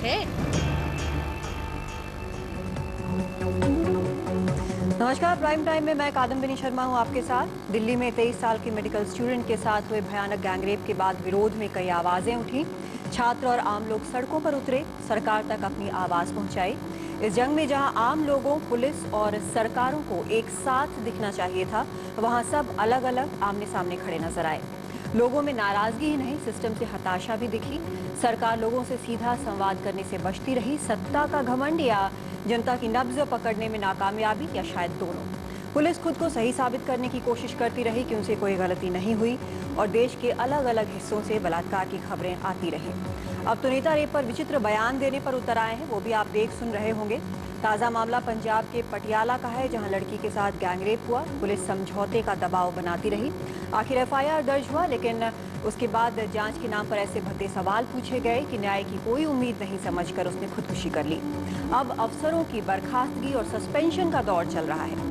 है। नमस्कार, prime time में मैं कादम्बिनी शर्मा हूं आपके साथ। दिल्ली में 23 साल के मेडिकल स्टूडेंट के साथ हुए भयानक गैंगरेप के बाद विरोध में कई आवाजें उठी। छात्र और आम लोग सड़कों पर उतरे, सरकार तक अपनी आवाज पहुंचाई। इस जंग में जहां आम लोगों, पुलिस और सरकारों को एक साथ दिखना चाहिए था, वहां सब अलग अलग आमने सामने खड़े नजर आए। लोगों में नाराजगी ही नहीं, सिस्टम से हताशा भी दिखी। सरकार लोगों से सीधा संवाद करने से बचती रही। सत्ता का घमंड या जनता की नब्ज पकड़ने में नाकामयाबी, या शायद दोनों। पुलिस खुद को सही साबित करने की कोशिश करती रही कि उनसे कोई गलती नहीं हुई, और देश के अलग अलग हिस्सों से बलात्कार की खबरें आती रहीं। अब तो नेता रेप पर विचित्र बयान देने पर उतर आए हैं, वो भी आप देख सुन रहे होंगे। ताज़ा मामला पंजाब के पटियाला का है, जहां लड़की के साथ गैंगरेप हुआ। पुलिस समझौते का दबाव बनाती रही। आखिर FIR दर्ज हुआ, लेकिन उसके बाद जांच के नाम पर ऐसे भद्दे सवाल पूछे गए कि न्याय की कोई उम्मीद नहीं समझकर उसने खुदकुशी कर ली। अब अफसरों की बर्खास्तगी और सस्पेंशन का दौर चल रहा है।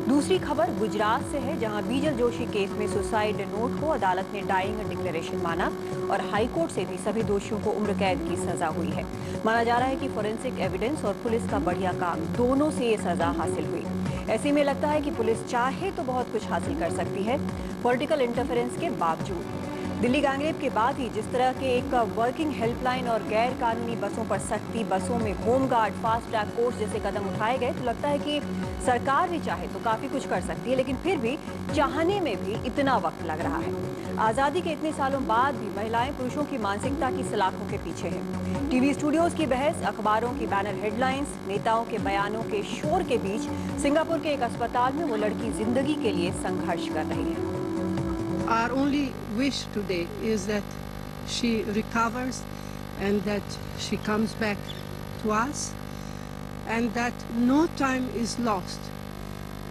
दूसरी खबर गुजरात से है, जहां बीजल जोशी केस में सुसाइड नोट को अदालत ने डाइंग डिक्लेरेशन माना, और हाईकोर्ट से भी सभी दोषियों को उम्र कैद की सजा हुई है। माना जा रहा है कि फोरेंसिक एविडेंस और पुलिस का बढ़िया काम, दोनों से ये सजा हासिल हुई। ऐसे में लगता है कि पुलिस चाहे तो बहुत कुछ हासिल कर सकती है, पॉलिटिकल इंटरफेरेंस के बावजूद। दिल्ली गैंगरेप के बाद ही जिस तरह के एक वर्किंग हेल्पलाइन और गैर कानूनी बसों पर सख्ती, बसों में होमगार्ड, फास्ट ट्रैक कोर्स जैसे कदम उठाए गए, तो लगता है कि सरकार भी चाहे तो काफी कुछ कर सकती है, लेकिन फिर भी चाहने में भी इतना वक्त लग रहा है। आजादी के इतने सालों बाद भी महिलाएं पुरुषों की मानसिकता की सलाखों के पीछे हैं। टीवी स्टूडियोज की बहस, अखबारों की बैनर हेडलाइंस, नेताओं के बयानों के शोर के बीच सिंगापुर के एक अस्पताल में वो लड़की जिंदगी के लिए संघर्ष कर रही है। Our only wish today is that she recovers and that she comes back to us, and that no time is lost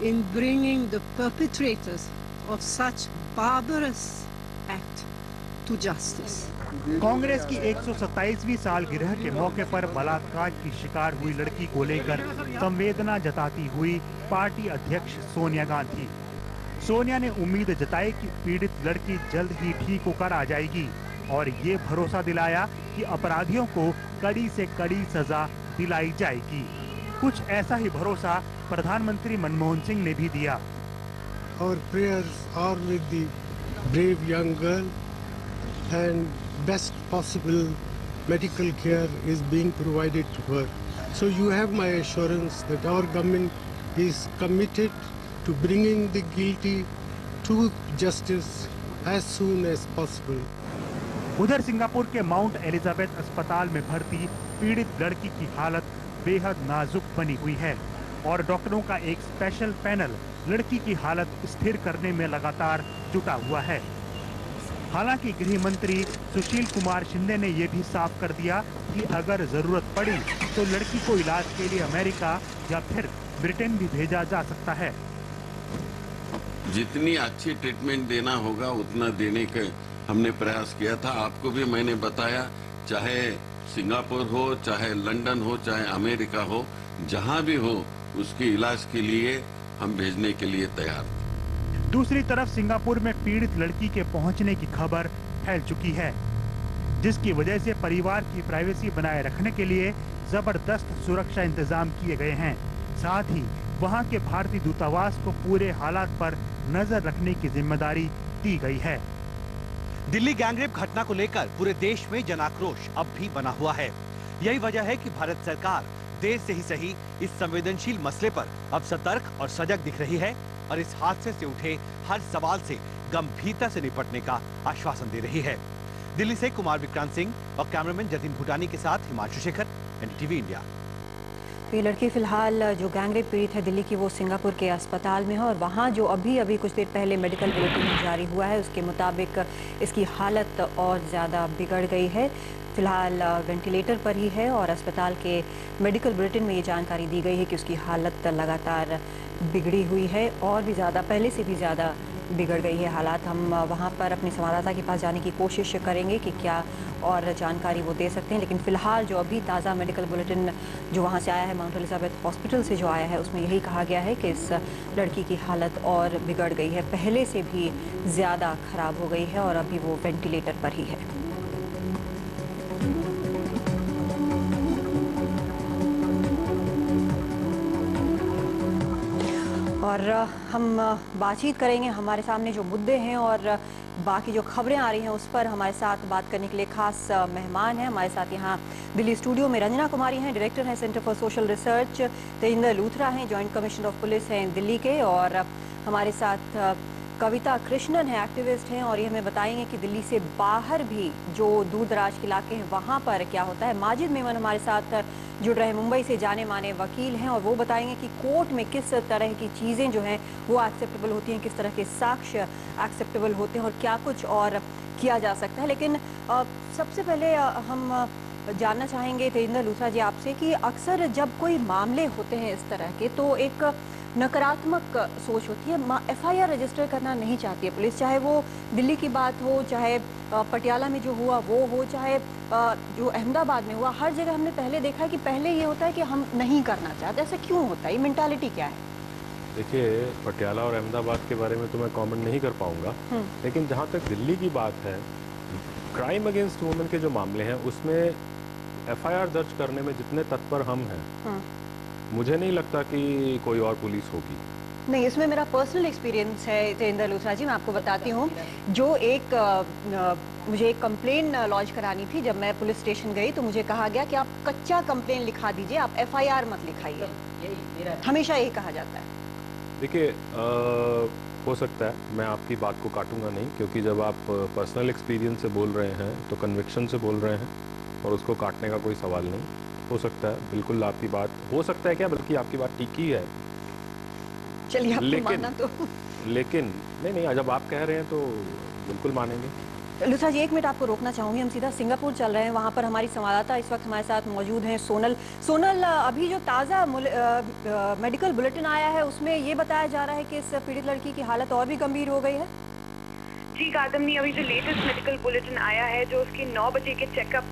in bringing the perpetrators of such barbarous act to justice. Congress की 127वीं सालगिरह के मौके पर बलात्कार की शिकार हुई लड़की को लेकर संवेदना जताती हुई पार्टी अध्यक्ष सोनिया गांधी। सोनिया ने उम्मीद जताई कि पीड़ित लड़की जल्द ही ठीक होकर आ जाएगी, और ये भरोसा दिलाया कि अपराधियों को कड़ी से कड़ी सजा दिलाई जाएगी। कुछ ऐसा ही भरोसा प्रधानमंत्री मनमोहन सिंह ने भी दिया। Our prayers are with the brave young girl, and best possible medical care is being provided to her. So you have my assurance that our government is committed to bringing the guilty to justice as soon as possible. उधर Singapore के mount Elizabeth अस्पताल में भर्ती पीड़ित लड़की की हालत बेहद नाजुक बनी हुई है, और डॉक्टरों का एक स्पेशल पैनल लड़की की हालत स्थिर करने में लगातार जुटा हुआ है। हालांकि गृह मंत्री सुशील कुमार शिंदे ने यह भी साफ कर दिया कि अगर जरूरत पड़ी तो लड़की को इलाज के लिए अमेरिका या फिर ब्रिटेन भी भेजा जा सकता है। जितनी अच्छी ट्रीटमेंट देना होगा उतना देने का हमने प्रयास किया था। आपको भी मैंने बताया, चाहे सिंगापुर हो, चाहे लंदन हो, चाहे अमेरिका हो, जहां भी हो उसके इलाज के लिए हम भेजने के लिए तैयार। दूसरी तरफ सिंगापुर में पीड़ित लड़की के पहुंचने की खबर फैल चुकी है, जिसकी वजह से परिवार की प्राइवेसी बनाए रखने के लिए जबरदस्त सुरक्षा इंतजाम किए गए हैं। साथ ही वहां के भारतीय दूतावास को पूरे हालात पर नजर रखने की जिम्मेदारी दी गई है। दिल्ली गैंगरेप घटना को लेकर पूरे देश में जनाक्रोश अब भी बना हुआ है। यही वजह है कि भारत सरकार देर से ही सही इस संवेदनशील मसले पर अब सतर्क और सजग दिख रही है, और इस हादसे से उठे हर सवाल से गंभीरता से निपटने का आश्वासन दे रही है। दिल्ली से कुमार विक्रांत सिंह और कैमरामैन जतिन भूटानी के साथ हिमांशु शेखर, NDTV इंडिया। ये लड़की फिलहाल जो गैंगरेप पीड़ित है दिल्ली की, वो सिंगापुर के अस्पताल में है, और वहाँ जो अभी कुछ देर पहले मेडिकल बुलेटिन जारी हुआ है उसके मुताबिक इसकी हालत और ज़्यादा बिगड़ गई है। फिलहाल वेंटिलेटर पर ही है, और अस्पताल के मेडिकल बुलेटिन में ये जानकारी दी गई है कि उसकी हालत लगातार बिगड़ी हुई है, और भी ज़्यादा, पहले से भी ज़्यादा बिगड़ गई है हालात। हम वहाँ पर अपने संवाददाता के पास जाने की कोशिश करेंगे कि क्या और जानकारी वो दे सकते हैं, लेकिन फिलहाल जो अभी ताज़ा मेडिकल बुलेटिन जो वहाँ से आया है, माउंट एलिजाबेथ हॉस्पिटल से जो आया है, उसमें यही कहा गया है कि इस लड़की की हालत और बिगड़ गई है, पहले से भी ज़्यादा खराब हो गई है, और अभी वो वेंटिलेटर पर ही है। और हम बातचीत करेंगे। हमारे सामने जो मुद्दे हैं और बाकी जो खबरें आ रही हैं उस पर हमारे साथ बात करने के लिए खास मेहमान हैं। हमारे साथ यहाँ दिल्ली स्टूडियो में रंजना कुमारी हैं, डायरेक्टर हैं centre for social research. Tejinder Luthra हैं, जॉइंट कमिश्नर ऑफ पुलिस हैं दिल्ली के। और हमारे साथ कविता कृष्णन है, एक्टिविस्ट हैं, और ये हमें बताएंगे कि दिल्ली से बाहर भी जो दूर दराज के इलाके हैं वहाँ पर क्या होता है। माजिद मेमन हमारे साथ जुड़ रहे हैं, मुंबई से जाने माने वकील हैं, और वो बताएंगे कि कोर्ट में किस तरह की चीज़ें जो हैं वो एक्सेप्टेबल होती हैं, किस तरह के साक्ष्य एक्सेप्टेबल होते हैं और क्या कुछ और किया जा सकता है। लेकिन सबसे पहले हम जानना चाहेंगे तेजिंदर लूथरा जी आपसे कि अक्सर जब कोई मामले होते हैं इस तरह के तो एक नकारात्मक सोच होती है। एफआईआर रजिस्टर करना नहीं चाहती है पुलिस, चाहे वो दिल्ली की बात हो, चाहे पटियाला में जो हुआ वो हो, चाहे जो अहमदाबाद में हुआ। हर जगह हमने पहले देखा है कि पहले ये होता है कि हम नहीं करना चाहते। ऐसा क्यों होता है? ये मेंटालिटी क्या है? देखिए, पटियाला और अहमदाबाद के बारे में तो मैं कमेंट नहीं कर पाऊंगा, लेकिन जहाँ तक दिल्ली की बात है, क्राइम अगेंस्ट वुमेन के जो मामले हैं उसमें एफआईआर दर्ज करने में जितने तत्पर हम हैं, मुझे नहीं लगता कि कोई और पुलिस होगी। नहीं, इसमें मेरा पर्सनल एक्सपीरियंस है तेजिंदर लूथरा जी, मैं आपको बताती हूँ। जो मुझे एक कंप्लेन लॉन्च करानी थी, जब मैं पुलिस स्टेशन गई तो मुझे कहा गया कि आप कच्चा कंप्लेन लिखा दीजिए, आप एफआईआर मत लिखाइए। हमेशा यही कहा जाता है। देखिए, हो सकता है, मैं आपकी बात को काटूंगा नहीं, क्योंकि जब आप पर्सनल एक्सपीरियंस से बोल रहे हैं तो कन्विक्शन से बोल रहे हैं और उसको काटने का कोई सवाल नहीं। हो सकता है, बिल्कुल आपकी बात हो सकता है, क्या बल्कि आपकी बात ठीक ही है। चलिए, आपको मानना तो लेकिन नहीं, जब आप कह रहे हैं तो बिल्कुल मानेंगे। लूथरा जी, एक मिनट आपको रोकना चाहूंगी। हम सीधा सिंगापुर चल रहे हैं, वहाँ पर हमारी संवाददाता इस वक्त हमारे साथ मौजूद हैं, सोनल। अभी जो ताज़ा मेडिकल बुलेटिन आया है उसमें ये बताया जा रहा है कि इस पीड़ित लड़की की हालत और भी गंभीर हो गई है। जी कादम्बनी, अभी जो लेटेस्ट मेडिकल बुलेटिन आया है, जो उसके 9 बजे के चेकअप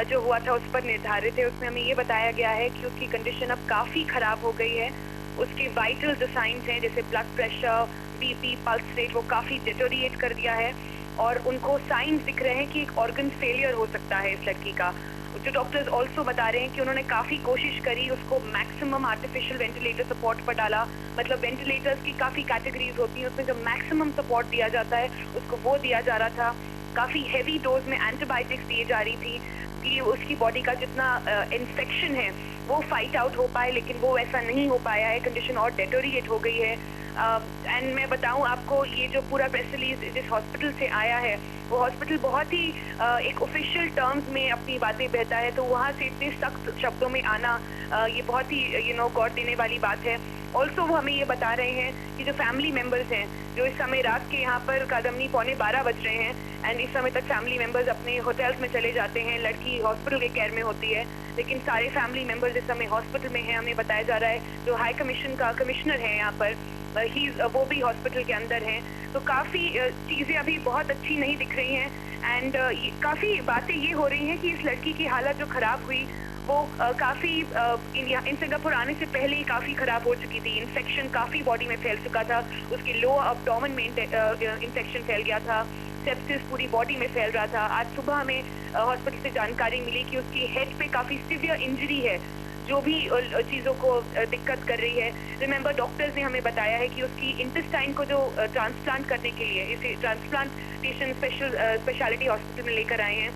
जो हुआ था उस पर निर्धारित है, उसमें हमें ये बताया गया है कि उसकी कंडीशन अब काफ़ी ख़राब हो गई है। उसके वाइटल जो साइंस हैं, जैसे blood pressure, BP, pulse rate, वो काफ़ी डिटोरिएट कर दिया है और उनको साइंस दिख रहे हैं कि एक ऑर्गन फेलियर हो सकता है इस लड़की का। जो डॉक्टर्स ऑल्सो बता रहे हैं कि उन्होंने काफ़ी कोशिश करी, उसको मैक्सिमम आर्टिफिशियल वेंटिलेटर सपोर्ट पर डाला। मतलब वेंटिलेटर्स की काफ़ी कैटेगरीज होती हैं, उसमें जो मैक्सिमम सपोर्ट दिया जाता है उसको वो दिया जा रहा था। काफ़ी हैवी डोज में एंटीबायोटिक्स दी जा रही थी कि उसकी बॉडी का जितना इन्फेक्शन है वो फाइट आउट हो पाए, लेकिन वो ऐसा नहीं हो पाया है। कंडीशन और डेटोरिएट हो गई है। एंड मैं बताऊं आपको, ये जो पूरा प्रेस रिलीज जिस हॉस्पिटल से आया है वो हॉस्पिटल बहुत ही एक ऑफिशियल टर्म्स में अपनी बातें कहता है, तो वहाँ से इतने सख्त शब्दों में आना ये बहुत ही गौर देने वाली बात है। ऑल्सो वो हमें ये बता रहे हैं कि जो फैमिली मेम्बर्स हैं, जो इस समय रात के यहाँ पर कादम्बनी 11:15 बज रहे हैं, एंड इस समय तक फैमिली मेम्बर्स अपने होटल्स में चले जाते हैं, लड़की हॉस्पिटल के केयर में होती है, लेकिन सारे फैमिली मेम्बर्स इस समय हॉस्पिटल में हैं। हमें बताया जा रहा है जो हाई कमीशन का कमिश्नर है यहाँ पर, वो भी हॉस्पिटल के अंदर हैं। तो काफ़ी चीज़ें अभी बहुत अच्छी नहीं दिख रही हैं, एंड काफ़ी बातें ये हो रही हैं कि इस लड़की की हालत जो ख़राब हुई वो काफ़ी इन सिंगापुर आने से पहले ही काफ़ी ख़राब हो चुकी थी। इन्फेक्शन काफ़ी बॉडी में फैल चुका था, उसके लो एब्डोमेन में इन्फेक्शन फैल गया था, सेप्सिस पूरी बॉडी में फैल रहा था। आज सुबह हमें हॉस्पिटल से जानकारी मिली कि उसकी हेड पे काफ़ी सिवियर इंजरी है, जो भी चीज़ों को दिक्कत कर रही है। रिमेंबर, डॉक्टर्स ने हमें बताया है कि उसकी इंटेस्टाइन को जो ट्रांसप्लांट करने के लिए इसे ट्रांसप्लांटेशन स्पेशलिटी हॉस्पिटल में लेकर आए हैं,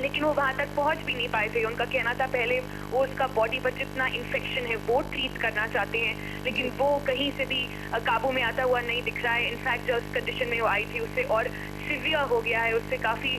लेकिन वो वहाँ तक पहुँच भी नहीं पाए थे। उनका कहना था पहले वो उसका बॉडी पर जितना इन्फेक्शन है वो ट्रीट करना चाहते हैं, लेकिन वो कहीं से भी काबू में आता हुआ नहीं दिख रहा है। इनफैक्ट जो उस कंडीशन में वो आई थी उससे और सिवियर हो गया है, उससे काफ़ी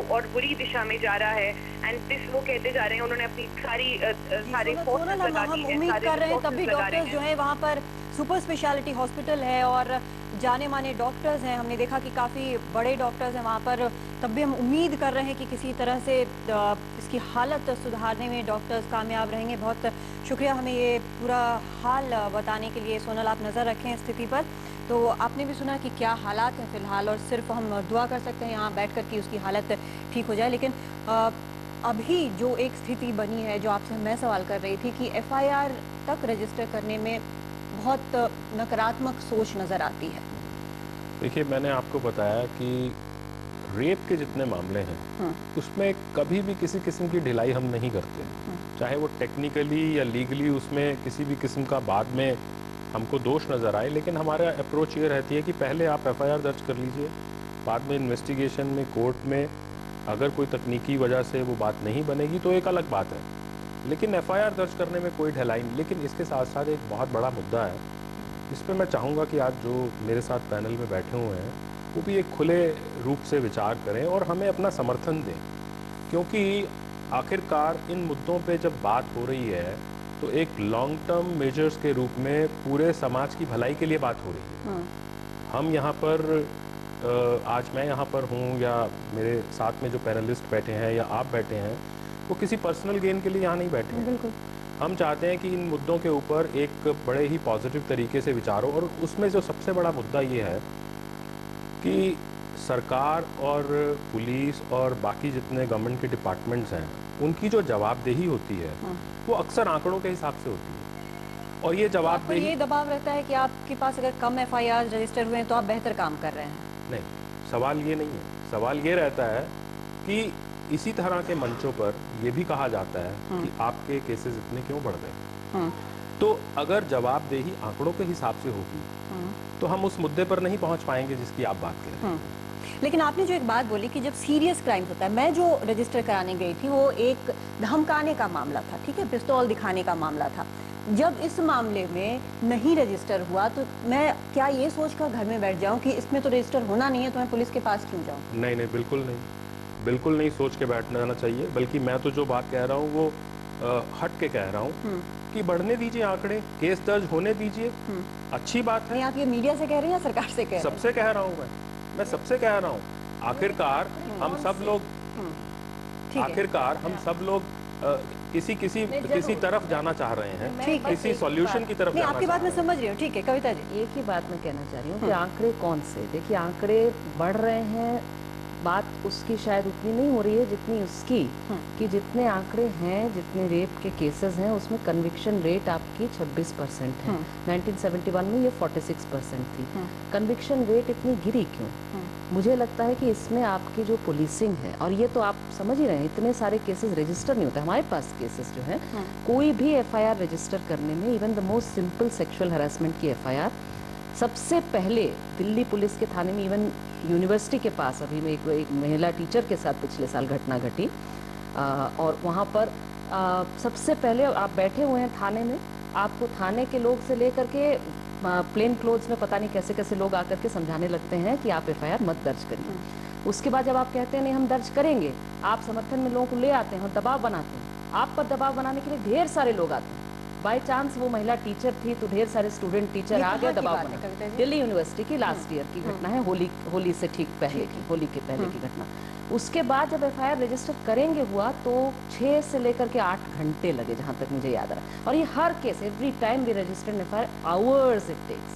और बुरी दिशा में जा रहा है। एंड दिस वो कहते जा रहे हैं, उन्होंने अपनी सारी फोर्सेस लगा दी हैं, उम्मीद कर रहे हैं तब भी डॉक्टर्स जो है वहाँ पर सुपर स्पेशलिटी हॉस्पिटल है और जाने माने डॉक्टर्स हैं, हमने देखा कि काफ़ी बड़े डॉक्टर्स हैं वहाँ पर, तब भी हम उम्मीद कर रहे हैं कि किसी तरह से इसकी हालत सुधारने में डॉक्टर्स कामयाब रहेंगे। बहुत शुक्रिया हमें ये पूरा हाल बताने के लिए। सोनल, आप नज़र रखें स्थिति पर। तो आपने भी सुना कि क्या हालात हैं फ़िलहाल, और सिर्फ हम दुआ कर सकते हैं यहाँ बैठ कर कि उसकी हालत ठीक हो जाए। लेकिन अभी जो एक स्थिति बनी है, जो आपसे मैं सवाल कर रही थी कि एफआईआर तक रजिस्टर करने में बहुत नकारात्मक सोच नज़र आती है। देखिए, मैंने आपको बताया कि रेप के जितने मामले हैं उसमें कभी भी किसी किस्म की ढिलाई हम नहीं करते, चाहे वो टेक्निकली या लीगली उसमें किसी भी किस्म का बाद में हमको दोष नज़र आए, लेकिन हमारा अप्रोच ये रहती है कि पहले आप एफआईआर दर्ज कर लीजिए, बाद में इन्वेस्टिगेशन में कोर्ट में अगर कोई तकनीकी वजह से वो बात नहीं बनेगी तो एक अलग बात है, लेकिन एफआईआर दर्ज करने में कोई ढिलाई नहीं। लेकिन इसके साथ साथ एक बहुत बड़ा मुद्दा है, इस पर मैं चाहूँगा कि आज जो मेरे साथ पैनल में बैठे हुए हैं वो भी एक खुले रूप से विचार करें और हमें अपना समर्थन दें, क्योंकि आखिरकार इन मुद्दों पे जब बात हो रही है तो एक लॉन्ग टर्म मेजर्स के रूप में पूरे समाज की भलाई के लिए बात हो रही है। हम यहाँ पर आज मैं यहाँ पर हूँ या मेरे साथ में जो पैनलिस्ट बैठे हैं या आप बैठे हैं, वो किसी पर्सनल गेन के लिए यहाँ नहीं बैठे हैं। बिल्कुल। हम चाहते हैं कि इन मुद्दों के ऊपर एक बड़े ही पॉजिटिव तरीके से विचारो, और उसमें जो सबसे बड़ा मुद्दा ये है कि सरकार और पुलिस और बाकी जितने गवर्नमेंट के डिपार्टमेंट्स हैं, उनकी जो जवाबदेही होती है वो अक्सर आंकड़ों के हिसाब से होती है, और ये जवाबदेही ये दबाव रहता है कि आपके पास अगर कम एफआईआर रजिस्टर हुए हैं तो आप बेहतर काम कर रहे हैं। नहीं, सवाल ये नहीं है। सवाल ये रहता है कि इसी तरह के मंचों पर यह भी कहा जाता है कि आपके केसेस इतने क्यों बढ़ गए। तो अगर जवाबदेही आंकड़ों के हिसाब से होगी तो हम उस मुद्दे पर नहीं पहुंच पाएंगे जिसकी आप बात कर रहे हैं। लेकिन आपने जो एक बात बोली कि जब सीरियस क्राइम्स होता है, मैं जो रजिस्टर कराने गई थी वो एक धमकाने का मामला था, ठीक है, पिस्तौल दिखाने का मामला था। जब इस मामले में नहीं रजिस्टर हुआ तो मैं क्या ये सोचकर घर में बैठ जाऊं कि इसमें तो रजिस्टर होना नहीं है तो मैं पुलिस के पास क्यों जाऊं? नहीं नहीं, बिल्कुल नहीं सोच के बैठ जाना चाहिए। बल्कि मैं तो जो बात कह रहा हूँ वो हट के कह रहा हूँ कि बढ़ने दीजिए आंकड़े, केस दर्ज होने दीजिए, अच्छी बात है। आप ये मीडिया से कह रहे हैं या सरकार से कह रहे हैं? सबसे कह रहा हूँ मैं सबसे कह रहा हूँ। आखिरकार हम सब लोग किसी तरफ जाना चाह रहे हैं, किसी सॉल्यूशन की तरफ जाना। आपकी बात मैं समझ रही हूँ, ठीक है कविता जी। एक ही बात मैं कहना चाह रही हूँ कि आंकड़े कौन से, देखिए आंकड़े बढ़ रहे हैं, बात उसकी शायद उतनी नहीं हो रही है जितनी उसकी कि जितने आंकड़े हैं, जितने रेप के केसेस हैं, उसमें कन्विक्शन रेट आपकी 26% है। 1971 में ये 46% थी। कन्विक्शन रेट इतनी गिरी क्यों? मुझे लगता है कि इसमें आपकी जो पुलिसिंग है, और ये तो आप समझ ही रहे हैं, इतने सारे केसेस रजिस्टर नहीं होते हमारे पास। केसेस जो है कोई भी एफआईआर रजिस्टर करने में, even the most simple sexual harassment की एफआईआर, सबसे पहले दिल्ली पुलिस के थाने में, इवन यूनिवर्सिटी के पास अभी में एक महिला टीचर के साथ पिछले साल घटना घटी, और वहाँ पर सबसे पहले आप बैठे हुए हैं थाने में, आपको थाने के लोग से लेकर के प्लेन क्लोथ्स में पता नहीं कैसे कैसे लोग आकर के समझाने लगते हैं कि आप एफआईआर मत दर्ज करिए। उसके बाद जब आप कहते हैं नहीं हम दर्ज करेंगे, आप समर्थन में लोगों को ले आते हैं और दबाव बनाते हैं। आप पर दबाव बनाने के लिए ढेर सारे लोग आते हैं। बाय चांस वो महिला टीचर थी तो ढेर सारे स्टूडेंट टीचर आ गए, दबाव बना। दिल्ली यूनिवर्सिटी की लास्ट ईयर की घटना है, होली से ठीक पहले की, होली के पहले की घटना। उसके बाद जब एफआईआर रजिस्टर करेंगे हुआ तो 6 से लेकर के 8 घंटे लगे, जहाँ तक मुझे याद आ रहा है। और ये हर case, every time we registered FIR, hours it takes.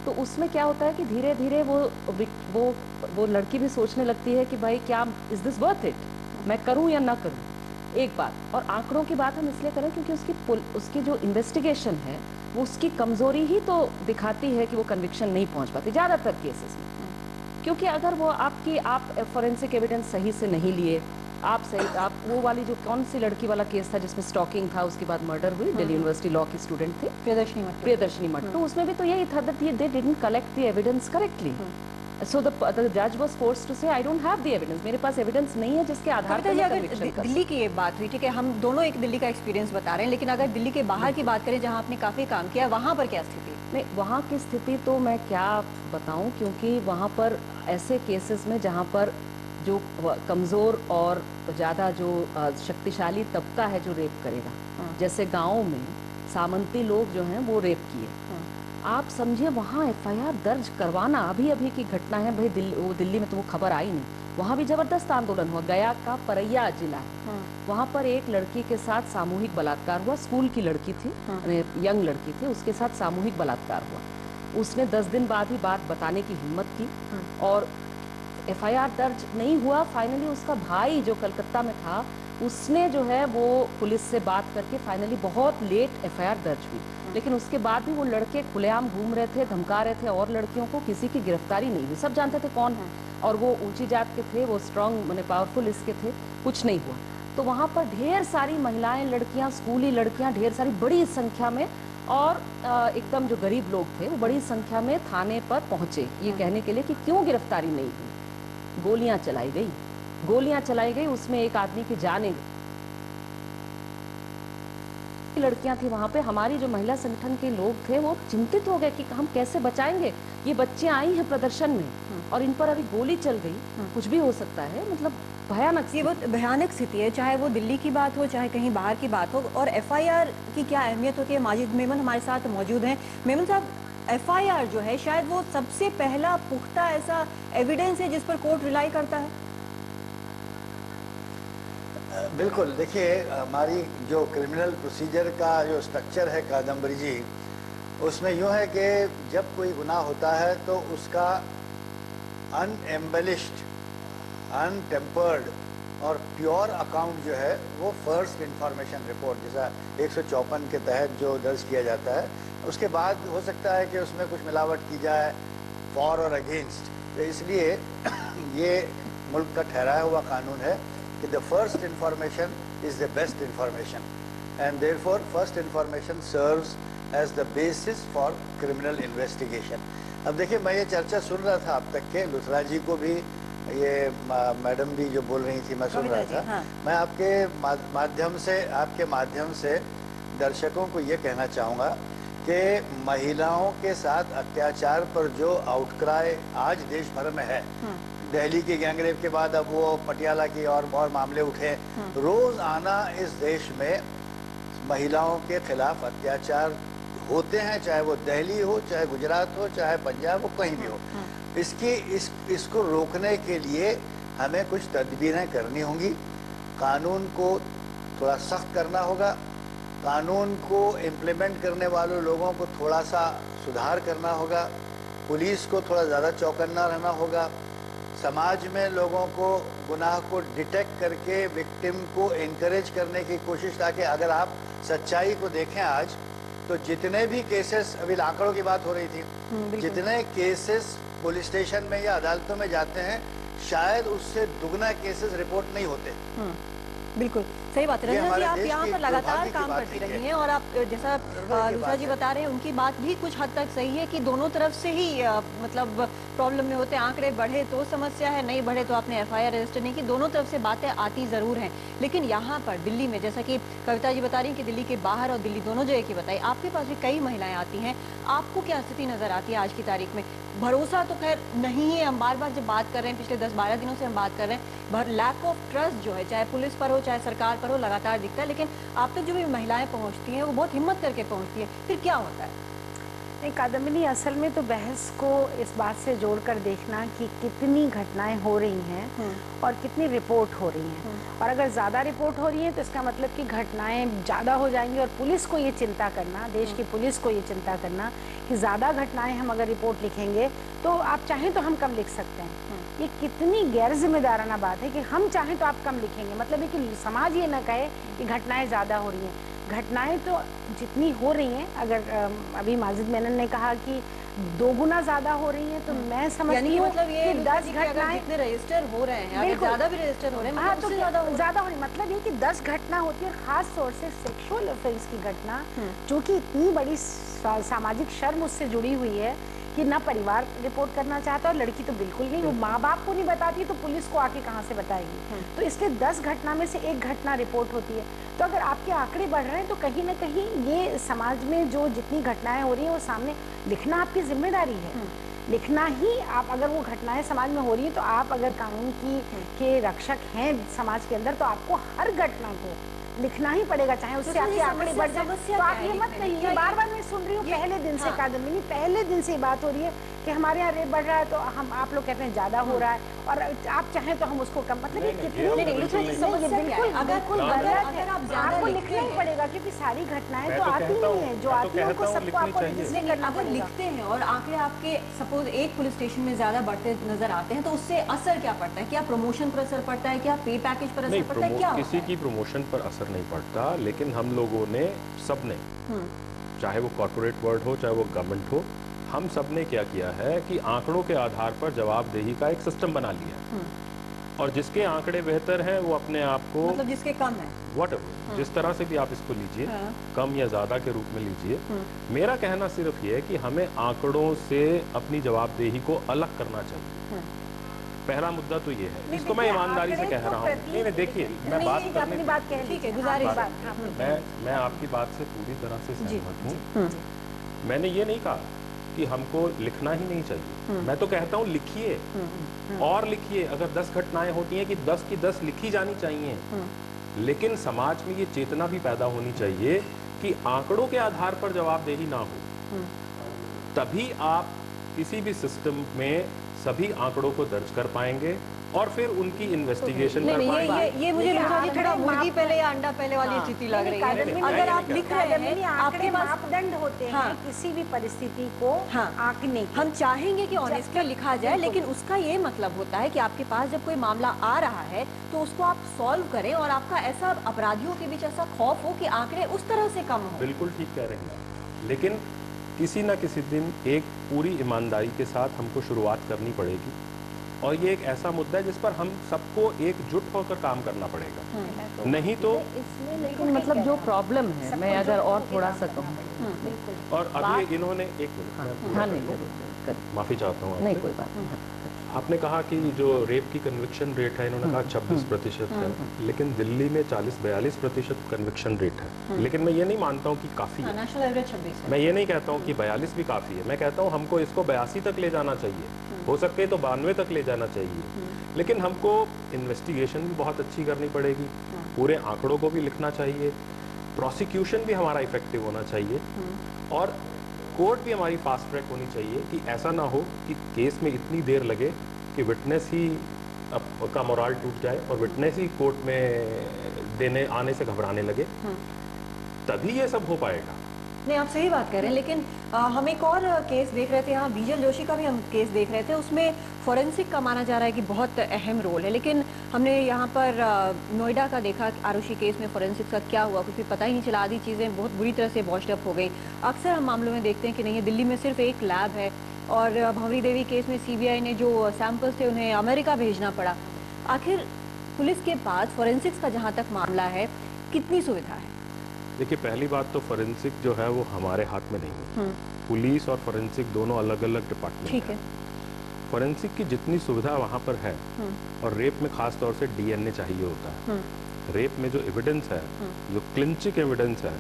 तो उसमें क्या होता है कि धीरे धीरे वो लड़की भी सोचने लगती है कि भाई क्या इज दिस वर्थ इट, मैं करूँ या ना करूँ। एक बात, और आंकड़ों की बात हम इसलिए करें क्योंकि उसकी जो इन्वेस्टिगेशन है वो उसकी कमजोरी ही तो दिखाती है कि वो कन्विक्शन नहीं पहुंच पाती ज़्यादातर केसेस में। क्योंकि अगर वो आप फॉरेंसिक एविडेंस सही से नहीं लिए, आप वो वाली जो कौन सी लड़की वाला केस था जिसमें स्टॉकिंग था, उसके बाद मर्डर हुई, दिल्ली यूनिवर्सिटी लॉ की स्टूडेंट थी प्रियदर्शनी मट्टू, तो उसमें भी तो यही था that they didn't collect the evidence correctly. So the judge was forced to say I don't have the evidence, मेरे पास एविडेंस नहीं है जिसके आधार पर मैं कन्विक्शन कर। दिल्ली की ये बात हुई, ठीक है, हम दोनों एक दिल्ली का एक्सपीरियंस बता रहे हैं, लेकिन अगर दिल्ली के बाहर की बात करें जहाँ आपने काफी काम किया, वहाँ पर क्या स्थिति? नहीं, वहाँ की स्थिति तो मैं क्या बताऊँ, क्योंकि वहाँ पर ऐसे केसेस में जहाँ पर जो कमज़ोर और ज़्यादा जो शक्तिशाली तबका है जो रेप करेगा, जैसे गाँव में सामंती लोग जो हैं वो रेप किए, आप समझिए वहाँ एफआईआर दर्ज करवाना, अभी की घटना है भाई, दिल्ली में तो वो खबर आई नहीं, वहाँ भी जबरदस्त आंदोलन हुआ। गया का परैया जिला है, वहाँ पर एक लड़की के साथ सामूहिक बलात्कार हुआ, स्कूल की लड़की थी, यंग लड़की थी, उसके साथ सामूहिक बलात्कार हुआ। उसने 10 दिन बाद ही बात बताने की हिम्मत की और एफआईआर दर्ज नहीं हुआ। फाइनली उसका भाई जो कलकत्ता में था, उसने जो है वो पुलिस से बात करके फाइनली बहुत लेट एफआईआर दर्ज हुई, लेकिन उसके बाद भी वो लड़के खुलेआम घूम रहे थे, धमका रहे थे और लड़कियों को, किसी की गिरफ्तारी नहीं हुई। सब जानते थे कौन है, और वो ऊंची जात के थे, वो स्ट्रांग माने पावरफुल इसके थे, कुछ नहीं हुआ। तो वहाँ पर ढेर सारी महिलाएं, लड़कियाँ, स्कूली लड़कियाँ, ढेर सारी बड़ी संख्या में और एकदम जो गरीब लोग थे वो बड़ी संख्या में थाने पर पहुंचे ये कहने के लिए कि क्यों गिरफ्तारी नहीं हुई। गोलियां चलाई गई, उसमें एक आदमी की जान गई। लड़कियां थी वहां पे, हमारी जो महिला संगठन के लोग थे वो चिंतित हो गए कि हम कैसे बचाएंगे, ये बच्चियां आई हैं प्रदर्शन में और इन पर अभी गोली चल गई, कुछ भी हो सकता है। मतलब भयानक, ये बहुत भयानक स्थिति है, चाहे वो दिल्ली की बात हो चाहे कहीं बाहर की बात हो। और एफआईआर की क्या अहमियत होती है। माजिद मेमन हमारे साथ मौजूद हैं। मेमन साहब, एफआईआर जो है शायद वो सबसे पहला पुख्ता ऐसा एविडेंस है जिस पर कोर्ट रिलाई करता है। बिल्कुल, देखिए हमारी जो क्रिमिनल प्रोसीजर का जो स्ट्रक्चर है कादम्बरी जी, उसमें यूँ है कि जब कोई गुनाह होता है तो उसका अनएम्बेलिश्ड, अनटेम्पर्ड और प्योर अकाउंट जो है वो फर्स्ट इंफॉर्मेशन रिपोर्ट जैसा 154 के तहत जो दर्ज किया जाता है, उसके बाद हो सकता है कि उसमें कुछ मिलावट की जाए फॉर और अगेंस्ट। तो इसलिए ये मुल्क का ठहराया हुआ कानून है कि the first information is the best information and therefore first information serves as the basis for criminal investigation. अब देखिए, मैं ये चर्चा सुन रहा था अब तक के, लुथरा जी को भी ये मैडम भी जो बोल रही थी मैं सुन रहा था। हाँ। मैं आपके माध्यम से दर्शकों को ये कहना चाहूँगा कि महिलाओं के साथ अत्याचार पर जो आउटक्राई आज देश भर में है, दिल्ली की गैंगरेप के बाद अब वो पटियाला की और मामले उठे, रोज आना इस देश में महिलाओं के खिलाफ अत्याचार होते हैं, चाहे वो दिल्ली हो, चाहे गुजरात हो, चाहे पंजाब हो, कहीं भी हो। इसको रोकने के लिए हमें कुछ तदबीरें करनी होंगी। कानून को थोड़ा सख्त करना होगा, कानून को इम्प्लीमेंट करने वाले लोगों को थोड़ा सा सुधार करना होगा, पुलिस को थोड़ा ज़्यादा चौकन्ना रहना होगा, समाज में लोगों को गुनाह को डिटेक्ट करके विक्टिम को इनकरेज करने की कोशिश, ताकि अगर आप सच्चाई को देखें आज तो जितने भी केसेस, अभी आंकड़ों की बात हो रही थी, जितने केसेस पुलिस स्टेशन में या अदालतों में जाते हैं शायद उससे दुगना केसेस रिपोर्ट नहीं होते। बिल्कुल सही बात है। रंजना जी, आप यहाँ पर लगातार काम करती रही हैं और आप जैसा लुथरा जी बता रहे हैं उनकी बात भी कुछ हद तक सही है कि दोनों तरफ से ही मतलब प्रॉब्लम में होते हैं। आंकड़े बढ़े तो समस्या है, नहीं बढ़े तो आपने एफआईआर रजिस्टर नहीं की, दोनों तरफ से बातें आती जरूर हैं। लेकिन यहाँ पर दिल्ली में, जैसा कि कविता जी बता रही हैं कि दिल्ली के बाहर और दिल्ली दोनों जगह की बताई, आपके पास भी कई महिलाएं आती हैं, आपको क्या स्थिति नजर आती है आज की तारीख में? भरोसा तो खैर नहीं है, हम बार बार जब बात कर रहे हैं, पिछले 10-12 दिनों से हम बात कर रहे हैं, लैक ऑफ ट्रस्ट जो है, चाहे पुलिस पर हो चाहे सरकार पर हो, लगातार दिखता है। लेकिन आप तक जो भी महिलाएं पहुंचती हैं वो बहुत हिम्मत करके पहुंचती है, फिर क्या होता है? नहीं कादम्बिनी, असल में तो बहस को इस बात से जोड़कर देखना कि कितनी घटनाएं हो रही हैं और कितनी रिपोर्ट हो रही हैं, और अगर ज़्यादा रिपोर्ट हो रही है तो इसका मतलब कि घटनाएं ज़्यादा हो जाएंगी। और पुलिस को ये चिंता करना, देश की पुलिस को ये चिंता करना कि ज़्यादा घटनाएं हम अगर रिपोर्ट लिखेंगे तो आप चाहें तो हम कम लिख सकते हैं, ये कितनी गैर जिम्मेदाराना बात है कि हम चाहें तो आप कम लिखेंगे। मतलब है कि समाज ये ना कहे कि घटनाएं ज़्यादा हो रही हैं। घटनाएं तो जितनी हो रही हैं, अगर अभी माजिद मेनन ने कहा कि 2 गुना ज्यादा हो रही हैं, तो मैं समझती हूँ मतलब ये कि 10 घटनाएं जितने रजिस्टर हो रहे हैं, अगर ज्यादा भी रजिस्टर हो रहे हैं, हाँ, तो ज्यादा हो रही, मतलब ये कि 10 घटना होती है। और खास तौर से सेक्सुअल ऑफेंस की घटना, जो कि इतनी बड़ी सामाजिक शर्म उससे जुड़ी हुई है कि ना परिवार रिपोर्ट करना चाहता और लड़की तो बिल्कुल नहीं, वो माँ बाप को नहीं बताती तो पुलिस को आके कहाँ से बताएगी। तो इसलिए 10 घटना में से 1 घटना रिपोर्ट होती है। तो अगर आपके आंकड़े बढ़ रहे हैं तो कहीं ना कहीं ये समाज में जो जितनी घटनाएं हो रही हैं वो सामने लिखना आपकी जिम्मेदारी है। लिखना ही, आप अगर वो घटनाएं समाज में हो रही है तो आप अगर कानून के रक्षक हैं समाज के अंदर, तो आपको हर घटना को लिखना ही पड़ेगा, चाहे उससे आपके आंकड़े बढ़ जाए। तो आप ये मत कहिए, बार बार मैं सुन रही हूँ पहले दिन से कादम्बिनी, पहले दिन से बात हो रही है कि हमारे यहाँ रेप बढ़ रहा है तो आप लोग कहते हैं ज्यादा हो रहा है और आप चाहें तो हम उसको कम, मतलब ये कितनी बिल्कुल गलत है। आपको लिखना ही पड़ेगा क्योंकि सारी घटनाएं तो आती नहीं है, जो आती है उनको सबको आपको रजिस्टर करना पड़ेगा। लिखते हैं और आंकड़े आपके सपोज एक पुलिस स्टेशन में ज्यादा बढ़ते नजर आते हैं तो उससे असर क्या पड़ता है? क्या प्रमोशन पर असर पड़ता है? क्या पे पैकेज पर असर पड़ता है? क्या किसी की प्रमोशन पर असर नहीं पड़ता, लेकिन हम लोगों ने, सबने, चाहे वो कॉर्पोरेट वर्ल्ड हो चाहे वो गवर्नमेंट हो, हम सब ने क्या किया है कि आंकड़ों के आधार पर जवाबदेही का एक सिस्टम बना लिया, और जिसके आंकड़े बेहतर हैं वो अपने आप को, मतलब जिसके कम है, व्हाटएवर, जिस तरह से भी आप इसको लीजिए, कम या ज्यादा के रूप में लीजिए। मेरा कहना सिर्फ ये है कि हमें आंकड़ों से अपनी जवाबदेही को अलग करना चाहिए। पहला मुद्दा तो ये है, इसको मैं ईमानदारी से कह रहा हूँ। नहीं देखिए, मैं बात अपनी बात कह लीजिए, गुजारिश। मैं आपकी बात से पूरी तरह से सहमत हूँ। मैंने ये नहीं कहा कि हमको लिखना ही नहीं चाहिए, मैं तो कहता हूँ लिखिए और लिखिए। अगर 10 घटनाएं होती हैं कि 10 की 10 लिखी जानी चाहिए, लेकिन समाज में ये चेतना भी पैदा होनी चाहिए कि आंकड़ों के आधार पर जवाबदेही ना हो। तभी आप किसी भी सिस्टम में सभी आंकड़ों को दर्ज कर पाएंगे और फिर उनकी इन्वेस्टिगेशन कर पाएंगे। ये मुझे थोड़ा मुर्गी पहले या अंडा पहले वाली स्थिति लग रही है। अगर आप लिख रहे हैं, आपके पास मापदंड होते हैं किसी भी परिस्थिति को आंकने। हम चाहेंगे कि ऑनेस्टली लिखा जाए, लेकिन उसका ये मतलब होता है कि आपके पास जब कोई मामला आ रहा है तो उसको आप सॉल्व करें और आपका ऐसा अपराधियों के बीच ऐसा खौफ हो कि आंकड़े उस तरह से कम हो। बिल्कुल ठीक कह रहे हैं, लेकिन किसी न किसी दिन एक पूरी ईमानदारी के साथ हमको शुरुआत करनी पड़ेगी और ये एक ऐसा मुद्दा है जिस पर हम सबको एकजुट होकर काम करना पड़ेगा। नहीं तो इसमें लेकिन मतलब जो प्रॉब्लम है, मैं अगर और थोड़ा सा कहूँ, और अभी इन्होंने एक मिनट माफी चाहता हूँ, नहीं कोई बात नहीं। आपने कहा कि जो रेप की कन्विक्शन रेट है, इन्होंने कहा 26% है, लेकिन दिल्ली में 40-42% कन्विक्शन रेट है। लेकिन मैं ये नहीं मानता हूँ कि काफ़ी है। नेशनल एवरेज 26 है। मैं ये नहीं कहता हूँ कि 42 भी काफ़ी है, मैं कहता हूँ हमको इसको 82 तक ले जाना चाहिए, हो सके तो 92 तक ले जाना चाहिए। लेकिन हमको इन्वेस्टिगेशन भी बहुत अच्छी करनी पड़ेगी, पूरे आंकड़ों को भी लिखना चाहिए, प्रोसिक्यूशन भी हमारा इफेक्टिव होना चाहिए और कोर्ट भी हमारी फास्ट ट्रैक होनी चाहिए कि ऐसा ना हो कि केस में इतनी देर लगे कि विटनेस ही का मोराल टूट जाए और विटनेस ही कोर्ट में देने आने से घबराने लगे, तभी ये सब हो पाएगा। नहीं, आप सही बात कर रहे हैं, लेकिन हम एक और केस देख रहे थे, यहाँ बीजल जोशी का भी हम केस देख रहे थे, उसमें फॉरेंसिक का माना जा रहा है कि बहुत अहम रोल है। लेकिन हमने यहाँ पर नोएडा का देखा, आरुषि केस में फॉरेंसिक का क्या हुआ कुछ भी पता ही नहीं चला, आधी चीज़ें बहुत बुरी तरह से वॉश्ड अप हो गई। अक्सर हम मामलों में देखते हैं कि नहीं, दिल्ली में सिर्फ एक लैब है और भंवरी देवी केस में CBI ने जो सैंपल्स थे उन्हें अमेरिका भेजना पड़ा। आखिर पुलिस के पास फॉरेंसिक्स का जहाँ तक मामला है, कितनी सुविधा है? देखिए, पहली बात तो फॉरेंसिक जो है वो हमारे हाथ में नहीं है। पुलिस और फॉरेंसिक दोनों अलग अलग डिपार्टमेंट है। फॉरेंसिक की जितनी सुविधा वहाँ पर है, और रेप में खास तौर से DNA चाहिए होता है। रेप में जो एविडेंस है, जो क्लिंचिक एविडेंस है,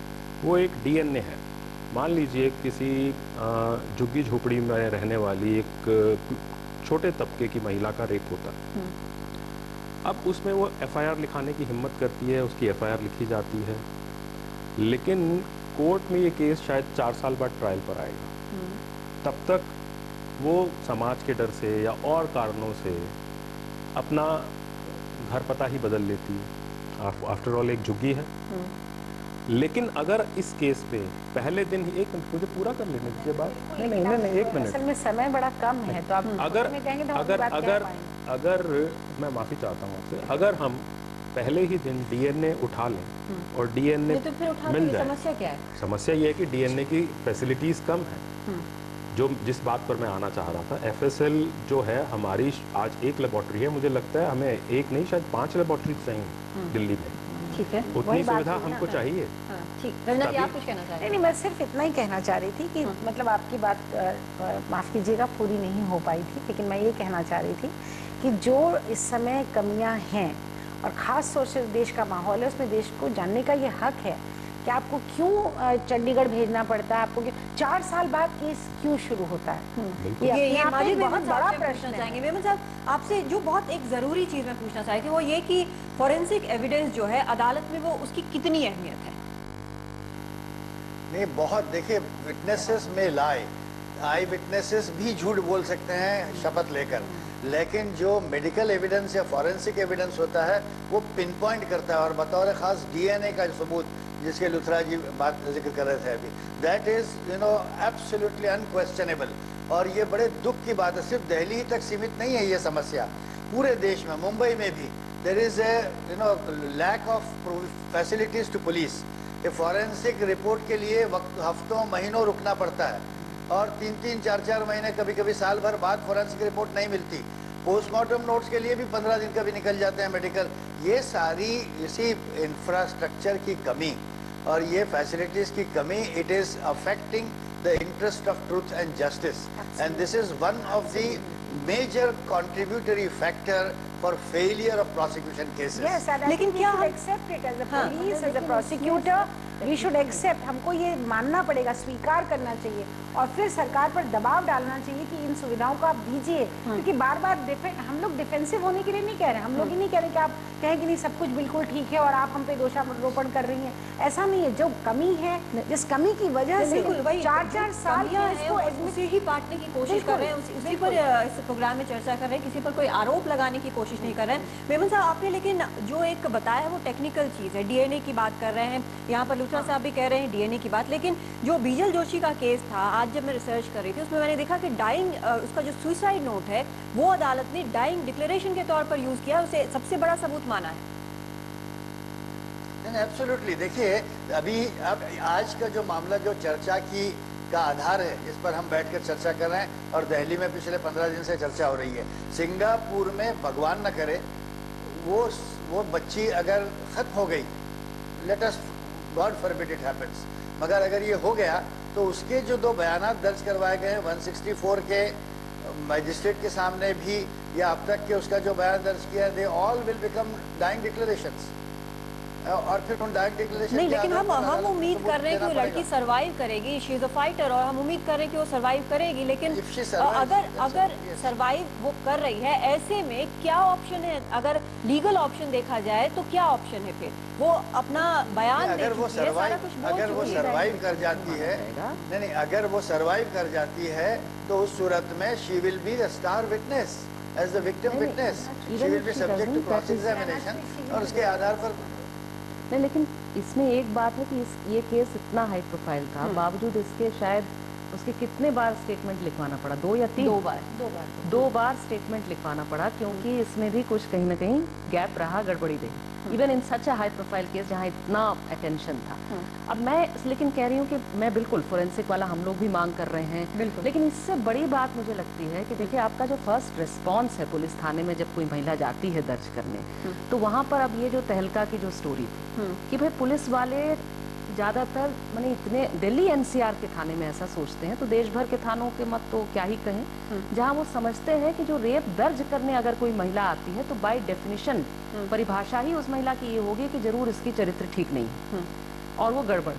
वो एक DNA है। मान लीजिए किसी झुग्गी झोपड़ी में रहने वाली एक छोटे तबके की महिला का रेप होता है, अब उसमें वो FIR लिखाने की हिम्मत करती है, उसकी FIR लिखी जाती है, लेकिन कोर्ट में ये केस शायद 4 साल बाद ट्रायल पर आएगा। तब तक वो समाज के डर से या और कारणों से अपना घर पता ही बदल लेती है। आफ्टर ऑल एक झुग्गी है। लेकिन अगर इस केस पे पहले दिन ही, एक मिनट मुझे पूरा कर लेने दीजिए बात। नहीं, एक मिनट, असल में समय बड़ा कम है, तो आप अगर मैं माफी चाहता हूँ आपसे, अगर हम पहले ही दिन DNA उठा लें और DNA तो फिर मिल जाए, समस्या क्या है? समस्या ये है कि DNA की फैसिलिटीज कम है। जो जिस बात पर मैं आना चाह रहा था, FSL जो है हमारी आज एक लेबोरेटरी है, मुझे लगता है हमें एक नहीं शायद 5 लेबोरेटरी चाहिए दिल्ली में। ठीक है, उतनी सुविधा हमको चाहिए। ठीक, रंजना जी आप कुछ कहना चाह रहे हैं? नहीं, मैं सिर्फ इतना ही कहना चाह रही थी कि मतलब आपकी बात माफ कीजिएगा पूरी नहीं हो पाई थी, लेकिन मैं ये कहना चाह रही थी कि जो इस समय कमियां हैं और ख़ास तौर से देश का माहौल है, उसमें देश को जानने का ये हक है कि आपको क्यों चंडीगढ़ भेजना पड़ता है, आपको 4 साल बाद केस क्यों शुरू होता है। ये हमारी बहुत बड़ा प्रश्न चाहेंगे। मेमन साहब, आपसे जो बहुत एक ज़रूरी चीज़ मैं पूछना चाहती हूँ वो ये कि फॉरेंसिक एविडेंस जो है अदालत में वो उसकी कितनी अहमियत है? नहीं, बहुत। देखिए, विटनेसेस में लाई, आई विटनेसेस भी झूठ बोल सकते हैं शपथ लेकर, लेकिन जो मेडिकल एविडेंस या फॉरेंसिक एविडेंस होता है वो पिन पॉइंट करता है, और बतौर खास DNA का सबूत जिसके लुथरा जी बात जिक्र कर रहे थे अभी, दैट इज एब्सोल्युटली अनक्वेश्चनेबल। और ये बड़े दुख की बात है, सिर्फ दिल्ली ही तक सीमित नहीं है ये समस्या, पूरे देश में, मुंबई में भी there is a lack of facilities to police. ये फॉरेंसिक रिपोर्ट के लिए वक्त हफ्तों महीनों रुकना पड़ता है, और 3-3, 4-4 महीने, कभी कभी साल भर बाद फॉरेंसिक रिपोर्ट नहीं मिलती। पोस्टमार्टम नोट्स के लिए भी 15 दिन कभी निकल जाते हैं मेडिकल। ये सारी इसी इंफ्रास्ट्रक्चर की कमी और ये फैसिलिटीज की कमी, it is affecting the interest of truth and justice, and this is one of the major contributory factor for failure of prosecution cases. Yes, लेकिन क्या हम accept it as a police, as a prosecutor, we should accept, हमको ये मानना पड़ेगा, स्वीकार करना चाहिए और फिर सरकार पर दबाव डालना चाहिए कि इन सुविधाओं को आप दीजिए, क्योंकि बार बार हम लोग डिफेंसिव होने के लिए नहीं कह रहे हैं, हम लोग ही नहीं कह रहे कि आप कहें कि नहीं सब कुछ बिल्कुल ठीक है और आप हम पे दोषारोपण कर रही हैं, ऐसा नहीं है। जो कमी है, जिस कमी की वजह से 4-4 साल उसे ही बांटने की कोशिश कर रहे हैं, उसी पर इस प्रोग्राम में चर्चा कर रहे हैं, किसी पर कोई आरोप लगाने की कोशिश नहीं कर रहे हैं। मेमन साहब, आपने लेकिन जो एक बताया वो टेक्निकल चीज़ है, डीएनए की बात कर रहे हैं, यहाँ पर लुथरा साहब भी कह रहे हैं डीएनए की बात, लेकिन जो बीजल जोशी का केस था, आज जब मैं रिसर्च कर रही थी उसमें मैंने देखा कि डाइंग, उसका जो सुसाइड नोट है वो अदालत ने डाइंग डिक्लेरेशन के तौर पर यूज किया, उसे सबसे बड़ा सबूत माना है। एब्सोल्युटली, देखिए अभी अब आज का जो मामला जो चर्चा की का आधार है, जिस पर हम बैठकर चर्चा कर रहे हैं और दिल्ली में पिछले 15 दिन से चर्चा हो रही है, सिंगापुर में भगवान न करे वो बच्ची अगर खत्म हो गई, let us God forbid it happens, मगर अगर ये हो गया तो उसके जो 2 बयान दर्ज करवाए गए हैं 164 के मजिस्ट्रेट के सामने भी या अब तक के उसका जो बयान दर्ज किया, they all will become dying declarations, और फिर उन डाइंग डिक्लेरेशन नहीं, लेकिन हम उम्मीद कर रहे हैं कि वो लड़की सरवाइव करेगी, शी इज अ फाइटर, और हम उम्मीद कर रहे हैं कि वो सरवाइव करेगी, लेकिन अगर सरवाइव वो कर रही है, ऐसे में क्या ऑप्शन है? अगर लीगल ऑप्शन देखा जाए तो क्या ऑप्शन है? फिर वो अपना बयान अगर वो सरवाइव कर जाती है, नहीं, अगर वो सरवाइव कर जाती है तो उस सूरत में she will be the star witness, as the victim witness, she will be subject to cross examination, और उसके आधार पर नहीं। लेकिन इसमें एक बात है कि ये केस इतना हाई प्रोफाइल था, बावजूद इसके शायद उसके कितने बार स्टेटमेंट लिखवाना पड़ा, 2 या 3? 2 बार स्टेटमेंट लिखवाना पड़ा, क्योंकि इसमें भी कुछ कहीं ना कहीं गैप रहा, गड़बड़ी रही, even in such a high profile case जहाँ इतना अटेंशन था। अब मैं लेकिन कह रही हूँ कि मैं बिल्कुल फोरेंसिक वाला हम लोग भी मांग कर रहे हैं, लेकिन इससे बड़ी बात मुझे लगती है कि देखिए आपका जो फर्स्ट रिस्पॉन्स है पुलिस थाने में जब कोई महिला जाती है दर्ज करने, तो वहाँ पर अब ये जो तहलका की जो स्टोरी थी कि भाई पुलिस वाले ज़्यादातर मैंने इतने दिल्ली एनसीआर के थाने में ऐसा सोचते हैं, तो देश भर के थानों के मत तो क्या ही कहें, जहां वो समझते हैं कि जो रेप दर्ज करने अगर कोई महिला आती है तो बाय डेफिनेशन परिभाषा ही उस महिला की ये होगी कि जरूर इसकी चरित्र ठीक नहीं और वो गड़बड़।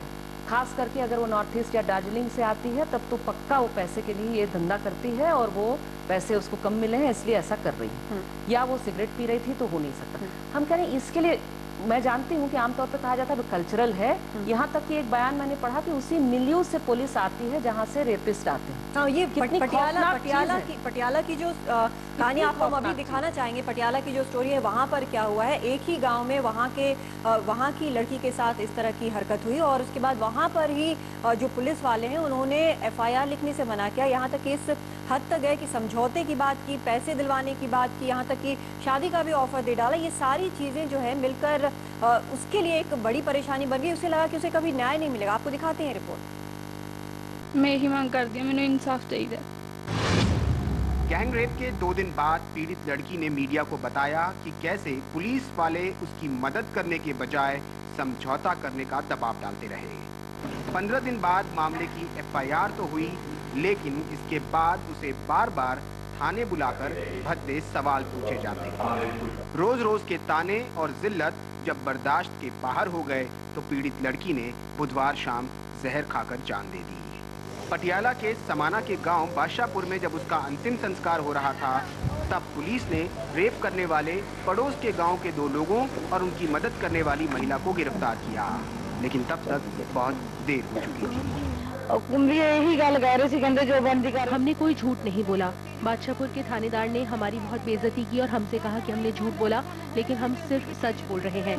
खास करके अगर वो नॉर्थ ईस्ट या दार्जिलिंग से आती है तब तो पक्का वो पैसे के लिए ये धंधा करती है और वो पैसे उसको कम मिले हैं इसलिए ऐसा कर रही है, या वो सिगरेट पी रही थी तो हो नहीं सकता। हम कह रहे हैं इसके लिए मैं जानती हूँ कि आमतौर पर कहा जाता है कल्चरल है, यहाँ तक कि एक बयान मैंने पढ़ा कि उसी मिलियो से पुलिस आती है जहाँ से रेपिस्ट आते हैं। हाँ, ये पटियाला की जो कहानी आपको हम अभी दिखाना चाहेंगे, पटियाला की जो स्टोरी है वहाँ पर क्या हुआ है, एक ही गांव में वहाँ की लड़की के साथ इस तरह की हरकत हुई और उसके बाद वहाँ पर ही जो पुलिस वाले हैं उन्होंने FIR लिखने से मना किया, यहाँ तक कि इस हद तक गए कि समझौते की बात की, पैसे दिलवाने की बात की, यहाँ तक कि शादी का भी ऑफर दे डाला। ये सारी चीज़ें जो है मिलकर उसके लिए एक बड़ी परेशानी बन गई, उसे लगा कि उसे कभी न्याय नहीं मिलेगा। आपको दिखाते हैं रिपोर्ट। मैं यही मांग करती हूँ, मैंने इंसाफ चाहिए। गैंग रेप के 2 दिन बाद पीड़ित लड़की ने मीडिया को बताया कि कैसे पुलिस वाले उसकी मदद करने के बजाय समझौता करने का दबाव डालते रहे। 15 दिन बाद मामले की FIR तो हुई, लेकिन इसके बाद उसे बार बार थाने बुलाकर भद्दे सवाल पूछे जाते हैं। रोज रोज के ताने और जिल्लत जब बर्दाश्त के बाहर हो गए तो पीड़ित लड़की ने बुधवार शाम जहर खाकर जान दे दी। पटियाला के समाना के गांव बादशाहपुर में जब उसका अंतिम संस्कार हो रहा था तब पुलिस ने रेप करने वाले पड़ोस के गांव के 2 लोगों और उनकी मदद करने वाली महिला को गिरफ्तार किया, लेकिन तब तक बहुत देर हो चुकी थी। यही गल कह रहे थे जो बंदी कर, हमने कोई झूठ नहीं बोला। बादशाहपुर के थानेदार ने हमारी बहुत बेइज्जती की और हमसे कहा कि हमने झूठ बोला, लेकिन हम सिर्फ सच बोल रहे हैं।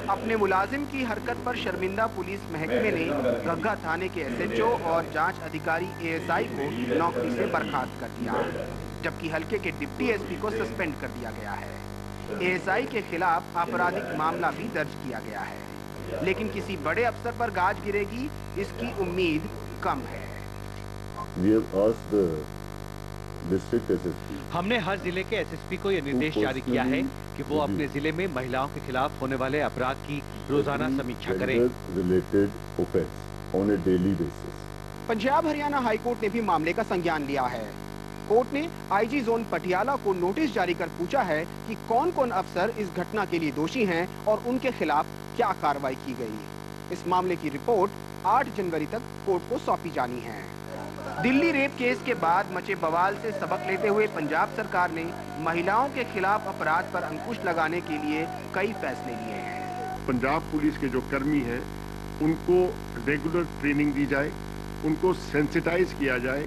अपने मुलाजिम की हरकत पर शर्मिंदा पुलिस महकमे ने घग्घा थाने के SHO और जांच अधिकारी ASI को नौकरी से बर्खास्त कर दिया, जबकि हल्के के डिप्टी SP को सस्पेंड कर दिया गया है। ASI के खिलाफ आपराधिक मामला भी दर्ज किया गया है, लेकिन किसी बड़े अफसर पर गाज गिरेगी इसकी उम्मीद कम है। We have asked the district SSP. हमने हर जिले के एसएसपी को यह निर्देश जारी किया है कि वो अपने जिले में महिलाओं के खिलाफ होने वाले अपराध की रोजाना समीक्षा करें। Related offence on A daily basis. Punjab Haryana high court ने भी मामले का संज्ञान लिया है। कोर्ट ने आईजी जोन पटियाला को नोटिस जारी कर पूछा है कि कौन कौन अफसर इस घटना के लिए दोषी हैं और उनके खिलाफ क्या कार्रवाई की गई। इस मामले की रिपोर्ट 8 जनवरी तक कोर्ट को सौंपी जानी है। दिल्ली रेप केस के बाद मचे बवाल से सबक लेते हुए पंजाब सरकार ने महिलाओं के खिलाफ अपराध पर अंकुश लगाने के लिए कई फैसले लिए हैं। पंजाब पुलिस के जो कर्मी हैं उनको रेगुलर ट्रेनिंग दी जाए, उनको सेंसिटाइज किया जाए।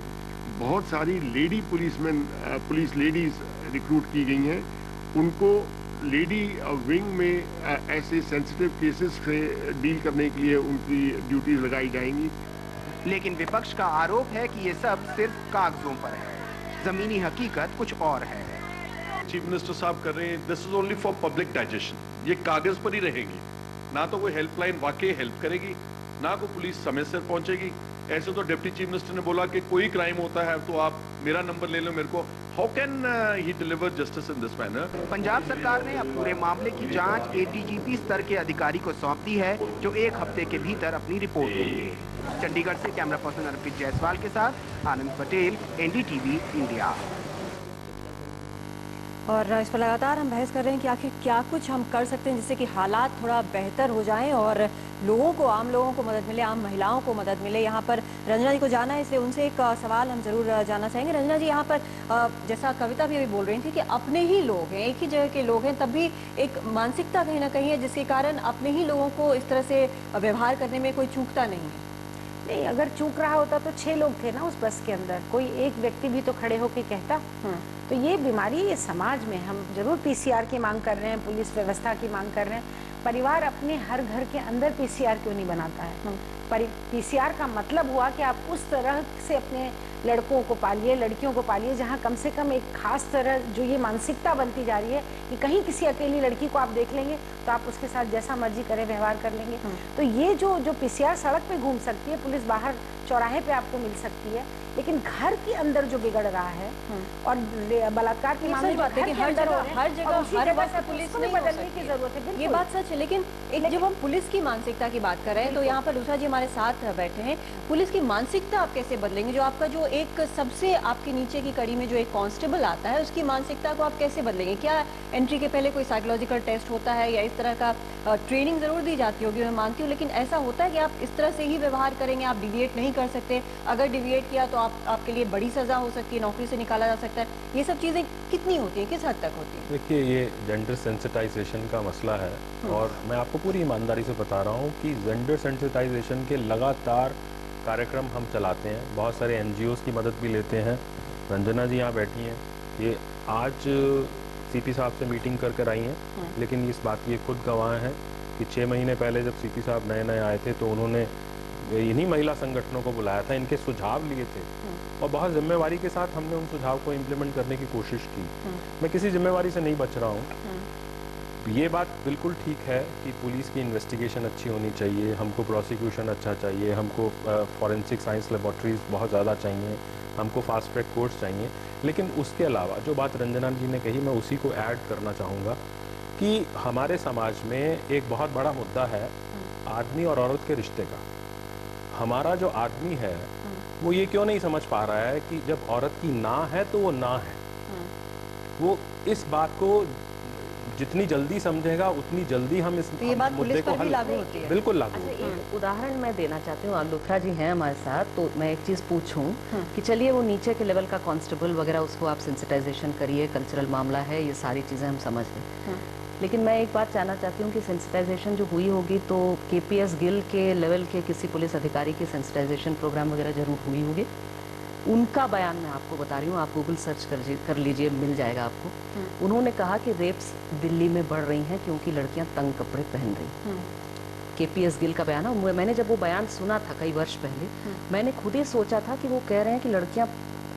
बहुत सारी लेडी पुलिस लेडीज रिक्रूट की गई हैं, उनको लेडी विंग में ऐसे सेंसिटिव केसेस से डील करने के लिए उनकी ड्यूटीज लगाई जाएंगी। लेकिन विपक्ष का आरोप है कि ये सब सिर्फ कागजों पर है, जमीनी हकीकत कुछ और है। चीफ मिनिस्टर साहब कर रहे हैं, this is only for public digestion, ये कागज पर ही रहेंगी, ना तो कोई हेल्पलाइन वाकई हेल्प करेगी, ना कोई पुलिस समय से पहुंचेगी। ऐसे तो डिप्टी चीफ मिनिस्टर ने बोला कि कोई क्राइम होता है तो आप मेरा नंबर ले लो मेरे को। How can he deliver justice in this manner? Punjab सरकार ने अब पूरे मामले की जांच एडीजीपी स्तर के अधिकारी को सौंप दी है, जो 1 हफ्ते के भीतर अपनी रिपोर्ट देंगे। चंडीगढ़ से कैमरा पर्सन अर्पित जायसवाल के साथ आनंद पटेल, एनडीटीवी इंडिया। और इस पर लगातार हम बहस कर रहे हैं कि आखिर क्या कुछ हम कर सकते हैं जिससे कि हालात थोड़ा बेहतर हो जाएं और लोगों को, आम लोगों को मदद मिले, आम महिलाओं को मदद मिले। यहाँ पर रंजना जी को जाना है, इसलिए उनसे एक सवाल हम जरूर जानना चाहेंगे। रंजना जी, यहाँ पर जैसा कविता भी अभी बोल रही थी कि अपने ही लोग हैं, एक ही जगह के लोग हैं, तब भी एक मानसिकता कहीं ना कहीं है जिसके कारण अपने ही लोगों को इस तरह से व्यवहार करने में कोई चूकता नहीं है। नहीं, अगर चूक रहा होता तो 6 लोग थे ना उस बस के अंदर, कोई एक व्यक्ति भी तो खड़े होकर कहता। तो ये बीमारी ये समाज में, हम जरूर पीसीआर की मांग कर रहे हैं, पुलिस व्यवस्था की मांग कर रहे हैं। परिवार अपने हर घर के अंदर पीसीआर क्यों नहीं बनाता है? पीसीआर का मतलब हुआ कि आप उस तरह से अपने लड़कों को पालिए, लड़कियों को पालिए, जहाँ कम से कम एक खास तरह जो ये मानसिकता बनती जा रही है कि कहीं किसी अकेली लड़की को आप देख लेंगे तो आप उसके साथ जैसा मर्जी करें व्यवहार कर लेंगे। तो ये जो पीसीआर सड़क पे घूम सकती है, पुलिस बाहर चौराहे पे आपको मिल सकती है, लेकिन घर के अंदर जो बिगड़ रहा है और बलात्कार की मामले हर जगह हर वक्त पुलिस को बदलने की जरूरत है। ये बात सच है, लेकिन जब हम पुलिस की मानसिकता की बात कर रहे हैं तो यहाँ पर उषा जी हमारे साथ बैठे हैं। पुलिस की मानसिकता आप कैसे बदलेंगे? जो आपका जो एक सबसे आपके नीचे की कड़ी में जो एक कांस्टेबल आता है, उसकी मानसिकता को आप कैसे बदलेंगे? क्या एंट्री के पहले कोई साइकोलॉजिकल टेस्ट होता है या इस तरह का ट्रेनिंग जरूर दी जाती होगी, मैं मानती हूँ, लेकिन ऐसा होता है कि आप इस तरह से ही व्यवहार करेंगे, आप डिविएट नहीं कर सकते। अगर डिविएट किया तो आपके लिए बड़ी सजा हो सकती है, नौकरी से निकाला जा सकता है। ये सब चीजें कितनी होती हैं, किस हद तक होती हैं? देखिए, ये जेंडर सेंसिटाइजेशन का मसला है और मैं आपको पूरी ईमानदारी से बता रहा हूँ कि जेंडर सेंसिटाइजेशन के लगातार कार्यक्रम हम चलाते हैं, बहुत सारे NGOs की मदद भी लेते हैं। रंजना जी यहाँ बैठी हैं, ये आज CP साहब से मीटिंग कर कर आई हैं, लेकिन इस बात की ये खुद गवाह हैं कि 6 महीने पहले जब CP साहब नए आए थे तो उन्होंने इन्हीं महिला संगठनों को बुलाया था, इनके सुझाव लिए थे और बहुत जिम्मेवारी के साथ हमने उन सुझाव को इम्प्लीमेंट करने की कोशिश की। मैं किसी जिम्मेवारी से नहीं बच रहा हूँ। ये बात बिल्कुल ठीक है कि पुलिस की इन्वेस्टिगेशन अच्छी होनी चाहिए, हमको प्रोसिक्यूशन अच्छा चाहिए, हमको फॉरेंसिक साइंस लेबॉर्ट्रीज बहुत ज़्यादा चाहिए, हमको फास्ट ट्रैक कोर्ट्स चाहिए, लेकिन उसके अलावा जो बात रंजना जी ने कही, मैं उसी को ऐड करना चाहूँगा कि हमारे समाज में एक बहुत बड़ा मुद्दा है आदमी और औरत के रिश्ते का। हमारा जो आदमी है वो ये क्यों नहीं समझ पा रहा है कि जब औरत की ना है तो वो ना है। वो इस बात को जितनी जल्दी समझेगा उतनी जल्दी हम इस मुद्दे को हल लागू होती है। बिल्कुल लागू। अच्छा, एक उदाहरण मैं देना चाहती हूँ। लुथरा जी हैं हमारे साथ, तो मैं एक चीज़ पूछूं कि चलिए वो नीचे के लेवल का कांस्टेबल वगैरह, उसको आप सेंसिटाइजेशन करिए, कल्चरल मामला है, ये सारी चीज़ें हम समझ लें, लेकिन मैं एक बात जानना चाहती हूँ कि सेंसिटाइजेशन जो हुई होगी तो KPS गिल के लेवल के किसी पुलिस अधिकारी की सेंसिटाइजेशन प्रोग्राम वगैरह जरूर हुई होगी। उनका बयान मैं आपको बता रही हूँ, आप गूगल सर्च कर लीजिए, मिल जाएगा आपको। उन्होंने कहा कि रेप्स दिल्ली में बढ़ रही हैं क्योंकि लड़कियां तंग कपड़े पहन रही। KPS गिल का बयान है। मैंने जब वो बयान सुना था कई वर्ष पहले, मैंने खुद ही सोचा था कि वो कह रहे हैं कि लड़कियां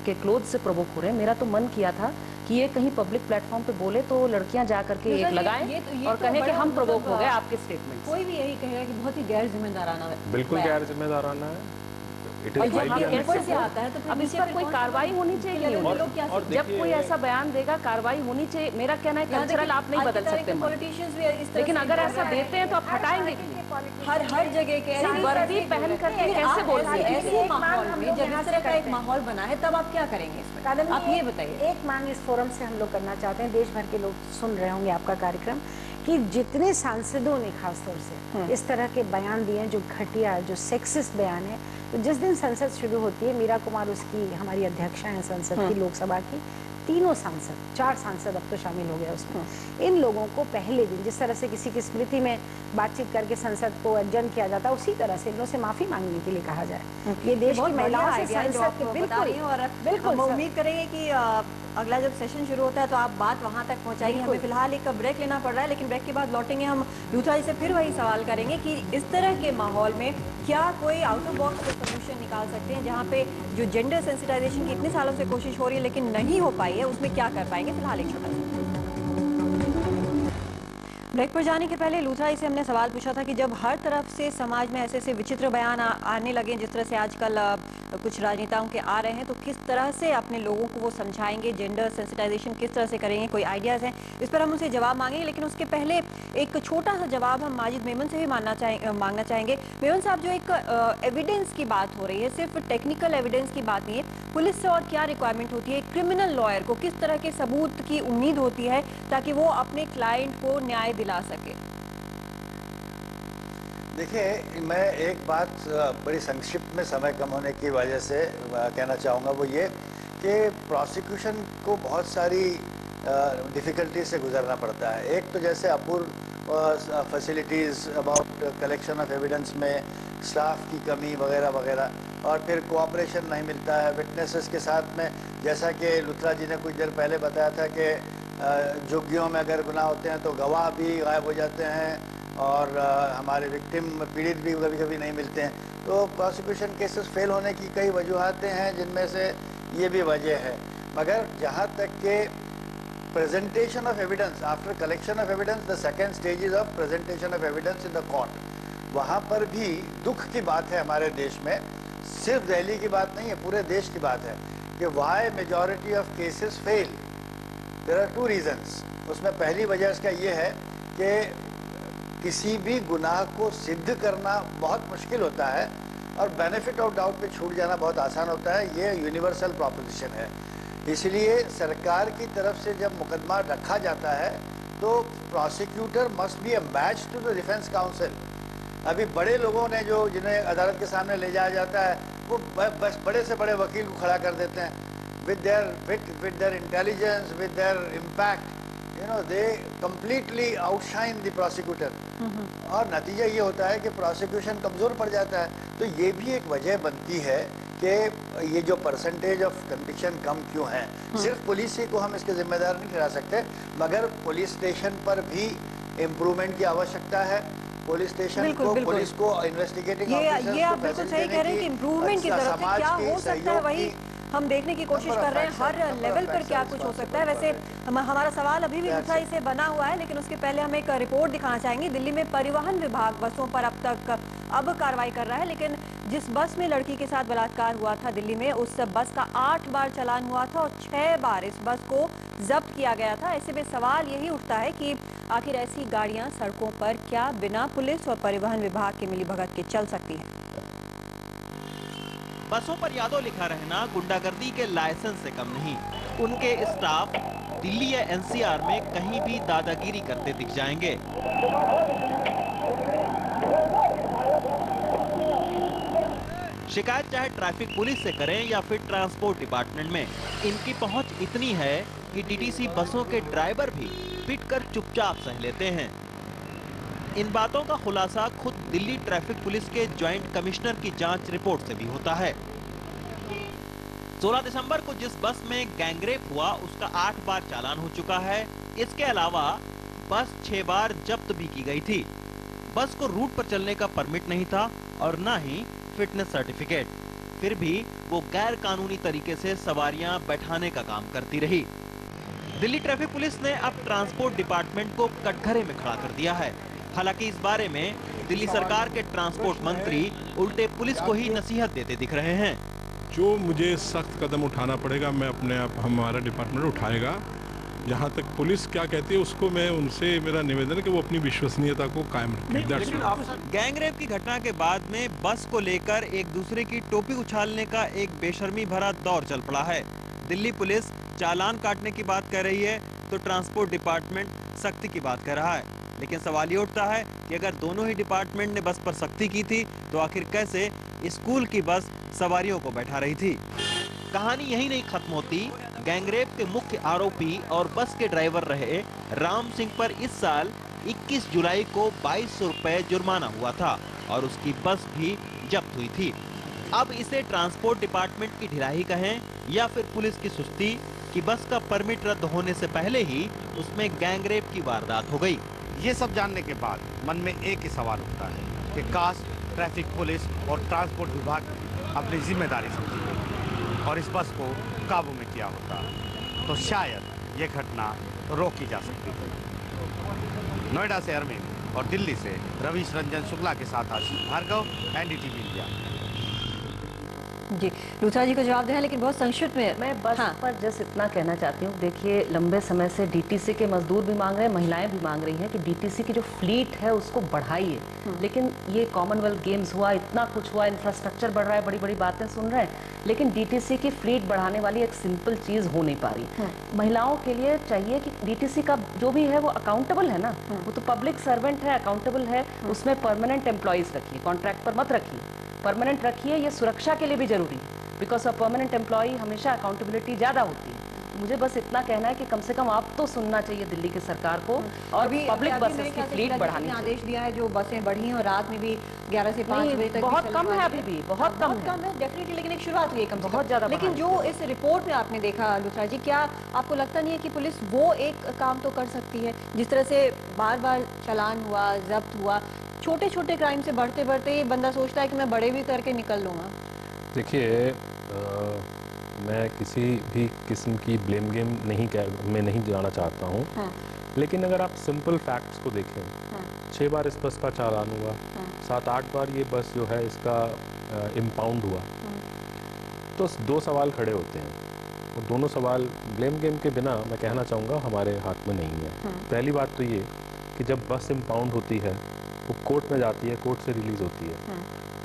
के क्लोथ से प्रोवोक हो रहे हैं। मेरा तो मन किया था कि ये कहीं पब्लिक प्लेटफॉर्म पे बोले तो लड़कियां जा करके एक लगाएं और कहें कि हम प्रोवोक हो गए आपके स्टेटमेंट। कोई भी यही कहेगा कि बहुत ही गैर जिम्मेदाराना है। बिल्कुल गैर जिम्मेदाराना है। इट और इज जब हम कैसे आता है तो अब इस पर कोई कार्रवाई होनी चाहिए। जब कोई ऐसा बयान देगा कार्रवाई होनी चाहिए। मेरा कहना है कल्चरल आप नहीं बदल सकते मन, लेकिन अगर ऐसा देते हैं तो आप हटाएंगे हर जगह के वर्दी पहन करके कैसे बोल रहे हैं? ऐसे माहौल में जब इस तरह का एक माहौल बना है तब आप क्या करेंगे इसमें? आप ये बताइए। एक मांग इस फोरम से हम लोग करना चाहते हैं, देश भर के लोग सुन रहे होंगे आपका कार्यक्रम, कि जितने सांसदों ने खासतौर से इस तरह के बयान दिए हैं जो घटिया, जो सेक्सिस्ट बयान है, तो जिस दिन संसद शुरू होती है, मीरा कुमार उसकी हमारी अध्यक्षा हैं संसद की, लोकसभा की, तीनों सांसद, 4 सांसद अब तो शामिल हो गया उसमें, इन लोगों को पहले दिन जिस तरह से किसी की स्मृति में बातचीत करके संसद को अडजर्न किया जाता है, उसी तरह से इन लोगों से माफी मांगने के लिए कहा जाए। ये देश की महिलाओं से संसद के बिल्कुल हम उम्मीद करेंगे कि अगला जब सेशन शुरू होता है तो आप बात वहां तक पहुंचाएंगे। हमें फिलहाल एक ब्रेक लेना पड़ रहा है, लेकिन ब्रेक के बाद लौटेंगे हम लूथरा जी से फिर वही सवाल करेंगे कि इस तरह के माहौल में क्या कोई आउट ऑफ बॉक्स सोल्यूशन निकाल सकते हैं, जहां पे जो जेंडर सेंसिटाइजेशन की इतने सालों से कोशिश हो रही है लेकिन नहीं हो पाई है, उसमें क्या कर पाएंगे। फिलहाल एक छोटा सा ब्रेक पर जाने के पहले लूथरा से हमने सवाल पूछा था कि जब हर तरफ से समाज में ऐसे विचित्र बयान आने लगे, जिस तरह से आजकल कुछ राजनेताओं के आ रहे हैं, तो किस तरह से अपने लोगों को वो समझाएंगे, जेंडर सेंसिटाइजेशन किस तरह से करेंगे, कोई आइडियाज़ हैं इस पर हम उनसे जवाब मांगेंगे। लेकिन उसके पहले एक छोटा सा जवाब हम माजिद मेमन से भी मांगना चाहेंगे। मेमन साहब, जो एक एविडेंस की बात हो रही है, सिर्फ टेक्निकल एविडेंस की बात नहीं है, पुलिस से और क्या रिक्वायरमेंट होती है, क्रिमिनल लॉयर को किस तरह के सबूत की उम्मीद होती है ताकि वो अपने क्लाइंट को न्याय दिला सके? देखिए, मैं एक बात बड़ी संक्षिप्त में समय कम होने की वजह से कहना चाहूँगा, वो ये कि प्रोसिक्यूशन को बहुत सारी डिफ़िकल्टी से गुजरना पड़ता है। एक तो जैसे अपूर्व facilities about collection of evidence में स्टाफ की कमी वगैरह वगैरह, और फिर कोऑपरेशन नहीं मिलता है विटनेसेस के साथ में। जैसा कि लूथरा जी ने कुछ देर पहले बताया था कि जुग्गियों में अगर गुनाह होते हैं तो गवाह भी गायब हो जाते हैं और हमारे विक्टिम पीड़ित भी कभी कभी नहीं मिलते हैं। तो प्रोसिक्यूशन केसेस फेल होने की कई वजूहातें हैं, जिनमें से ये भी वजह है। मगर जहाँ तक के presentation of evidence after collection of evidence, the second stage of presentation of evidence in the court, वहाँ पर भी दुख की बात है हमारे देश में, सिर्फ दिल्ली की बात नहीं है, पूरे देश की बात है कि why majority of cases fail. There are 2 reasons. उसमें पहली वजह इसका ये है कि किसी भी गुनाह को सिद्ध करना बहुत मुश्किल होता है और बेनिफिट ऑफ डाउट पे छूट जाना बहुत आसान होता है। ये यूनिवर्सल प्रोपोजिशन है। इसलिए सरकार की तरफ से जब मुकदमा रखा जाता है तो prosecutor must be a match to the defence counsel. अभी बड़े लोगों ने जो जिन्हें अदालत के सामने ले जाया जाता है, वो बस बड़े से बड़े वकील को खड़ा कर देते हैं with their intelligence, with their impact, they completely outshine the prosecutor। और नतीजा ये होता है कि प्रोसिक्यूशन कमज़ोर पड़ जाता है। तो ये भी एक वजह बनती है कि ये जो परसेंटेज ऑफ कन्विक्शन कम क्यों है। सिर्फ पुलिस ही को हम इसके जिम्मेदार नहीं ठहरा सकते, मगर पुलिस स्टेशन पर भी इम्प्रूवमेंट की आवश्यकता है। पुलिस स्टेशन को, पुलिस को, इन्वेस्टिगेटिंग ऑफिसर्स ये आप बिल्कुल सही कह रहे हैं कि इम्प्रूवमेंट की तरफ से क्या हो सकता है, वही हम देखने की कोशिश कर रहे हैं हर लेवल पर क्या कुछ हो सकता है। वैसे हमारा सवाल अभी भी लूथरा से बना हुआ है, लेकिन उसके पहले हम एक रिपोर्ट दिखाना चाहेंगे। दिल्ली में परिवहन विभाग बसों पर अब कार्रवाई कर रहा है, लेकिन जिस बस में लड़की के साथ बलात्कार हुआ था दिल्ली में, उस बस का 8 बार चालान हुआ था और 6 बार इस बस को जब्त किया गया था। ऐसे में सवाल यही उठता है कि आखिर ऐसी गाड़ियां सड़कों पर क्या बिना पुलिस और परिवहन विभाग के मिलीभगत के चल सकती है? बसों पर यादव लिखा रहना गुंडागर्दी के लाइसेंस से कम नहीं। उनके स्टाफ दिल्ली या एनसीआर में कहीं भी दादागिरी करते दिख जाएंगे। शिकायत चाहे ट्रैफिक पुलिस से करें या फिर ट्रांसपोर्ट डिपार्टमेंट में, इनकी पहुंच इतनी है कि टीटीसी बसों के ड्राइवर भी पिटकर चुपचाप सह लेते हैं। इन बातों का खुलासा खुद दिल्ली ट्रैफिक पुलिस के ज्वाइंट कमिश्नर की जांच रिपोर्ट से भी होता है। 16 दिसंबर को जिस बस में गैंगरेप हुआ उसका 8 बार चालान हो चुका है। इसके अलावा बस 6 बार जब्त भी की गई थी। बस को रूट पर चलने का परमिट नहीं था और न ही फिटनेस सर्टिफिकेट, फिर भी वो गैर कानूनी तरीके से सवारियां बैठाने का काम करती रही। दिल्ली ट्रैफिक पुलिस ने अब ट्रांसपोर्ट डिपार्टमेंट को कटघरे में खड़ा कर दिया है। हालांकि इस बारे में दिल्ली सरकार के ट्रांसपोर्ट मंत्री उल्टे पुलिस को ही नसीहत देते दिख रहे हैं। जो मुझे सख्त कदम उठाना पड़ेगा मैं अपने आप, हमारा डिपार्टमेंट उठाएगा। जहाँ तक पुलिस क्या कहती है उसको मैं उनसे मेरा निवेदन है कि वो अपनी विश्वसनीयता को कायम रखें। गैंगरेप की घटना के बाद में बस को लेकर एक दूसरे की टोपी उछालने का एक बेशर्मी भरा दौर चल पड़ा है। दिल्ली पुलिस चालान काटने की बात कर रही है तो ट्रांसपोर्ट डिपार्टमेंट सख्ती की बात कर रहा है। लेकिन सवाल ये उठता है कि अगर दोनों ही डिपार्टमेंट ने बस पर सख्ती की थी तो आखिर कैसे स्कूल की बस सवारियों को बैठा रही थी। कहानी यही नहीं खत्म होती। गैंगरेप के मुख्य आरोपी और बस के ड्राइवर रहे राम सिंह पर इस साल 21 जुलाई को 2200 रुपए जुर्माना हुआ था और उसकी बस भी जब्त हुई थी। अब इसे ट्रांसपोर्ट डिपार्टमेंट की ढिलाई कहें या फिर पुलिस की सुस्ती कि बस का परमिट रद्द होने से पहले ही उसमें गैंगरेप की वारदात हो गई। ये सब जानने के बाद मन में एक ही सवाल उठता है कि काश ट्रैफिक पुलिस और ट्रांसपोर्ट विभाग अपनी जिम्मेदारी समझी गई और इस बस को काबू में किया होता तो शायद ये घटना रोकी जा सकती थी। नोएडा से अरविंद और दिल्ली से रवीश रंजन शुक्ला के साथ आशीष भार्गव, एनडीटीवी इंडिया। जी, लूथरा जी को जवाब देना, लेकिन बहुत संक्षिप्त में। मैं बस पर जस्ट इतना कहना चाहती हूँ, देखिए लंबे समय से डीटीसी के मजदूर भी मांग रहे हैं, महिलाएं भी मांग रही हैं कि डीटीसी की जो फ्लीट है उसको बढ़ाइए। लेकिन ये कॉमनवेल्थ गेम्स हुआ, इतना कुछ हुआ, इंफ्रास्ट्रक्चर बढ़ रहा है, बड़ी बड़ी बातें सुन रहे हैं, लेकिन डीटीसी की फ्लीट बढ़ाने वाली एक सिंपल चीज हो नहीं पा रही। महिलाओं के लिए चाहिए कि डीटीसी का जो भी है वो अकाउंटेबल है ना, वो तो पब्लिक सर्वेंट है, अकाउंटेबल है, उसमें परमानेंट एम्प्लॉयज रखिए, कॉन्ट्रैक्ट पर मत रखिए, परमानेंट रखिए। ये सुरक्षा के लिए भी जरूरी है, बिकॉज ऑफ परमानेंट एम्प्लॉई हमेशा अकाउंटेबिलिटी ज़्यादा होती है। मुझे बस इतना कहना है कि कम से कम आप तो सुनना चाहिए दिल्ली की सरकार को और भी पब्लिक बसेस की फ्लीट बढ़ानी चाहिए। आदेश दिया है जो बसें बढ़ी और रात में भी 11 से 5 बजे तक बहुत कम है अभी भी, बहुत कम है डेफिनेटली, लेकिन एक शुरुआत हुई है कम से बहुत ज़्यादा। लेकिन जो इस रिपोर्ट में आपने देखा लूथरा जी, क्या आपको लगता नहीं है कि पुलिस वो एक काम तो कर सकती है जिस तरह से बार बार चालान हुआ, जब्त हुआ, छोटे छोटे क्राइम से बढ़ते बढ़ते ये बंदा सोचता है कि मैं बड़े भी करके निकल लूँगा। देखिए, मैं किसी भी किस्म की ब्लेम गेम में नहीं जाना चाहता हूँ। लेकिन अगर आप सिंपल फैक्ट्स को देखें, 6 बार इस बस का चालान हुआ, 7-8 बार ये बस जो है इसका इम्पाउंड हुआ, तो 2 सवाल खड़े होते हैं और दोनों सवाल ब्लेम गेम के बिना मैं कहना चाहूँगा हमारे हाथ में नहीं है। पहली बात तो ये कि जब बस इम्पाउंड होती है वो कोर्ट में जाती है, कोर्ट से रिलीज़ होती है,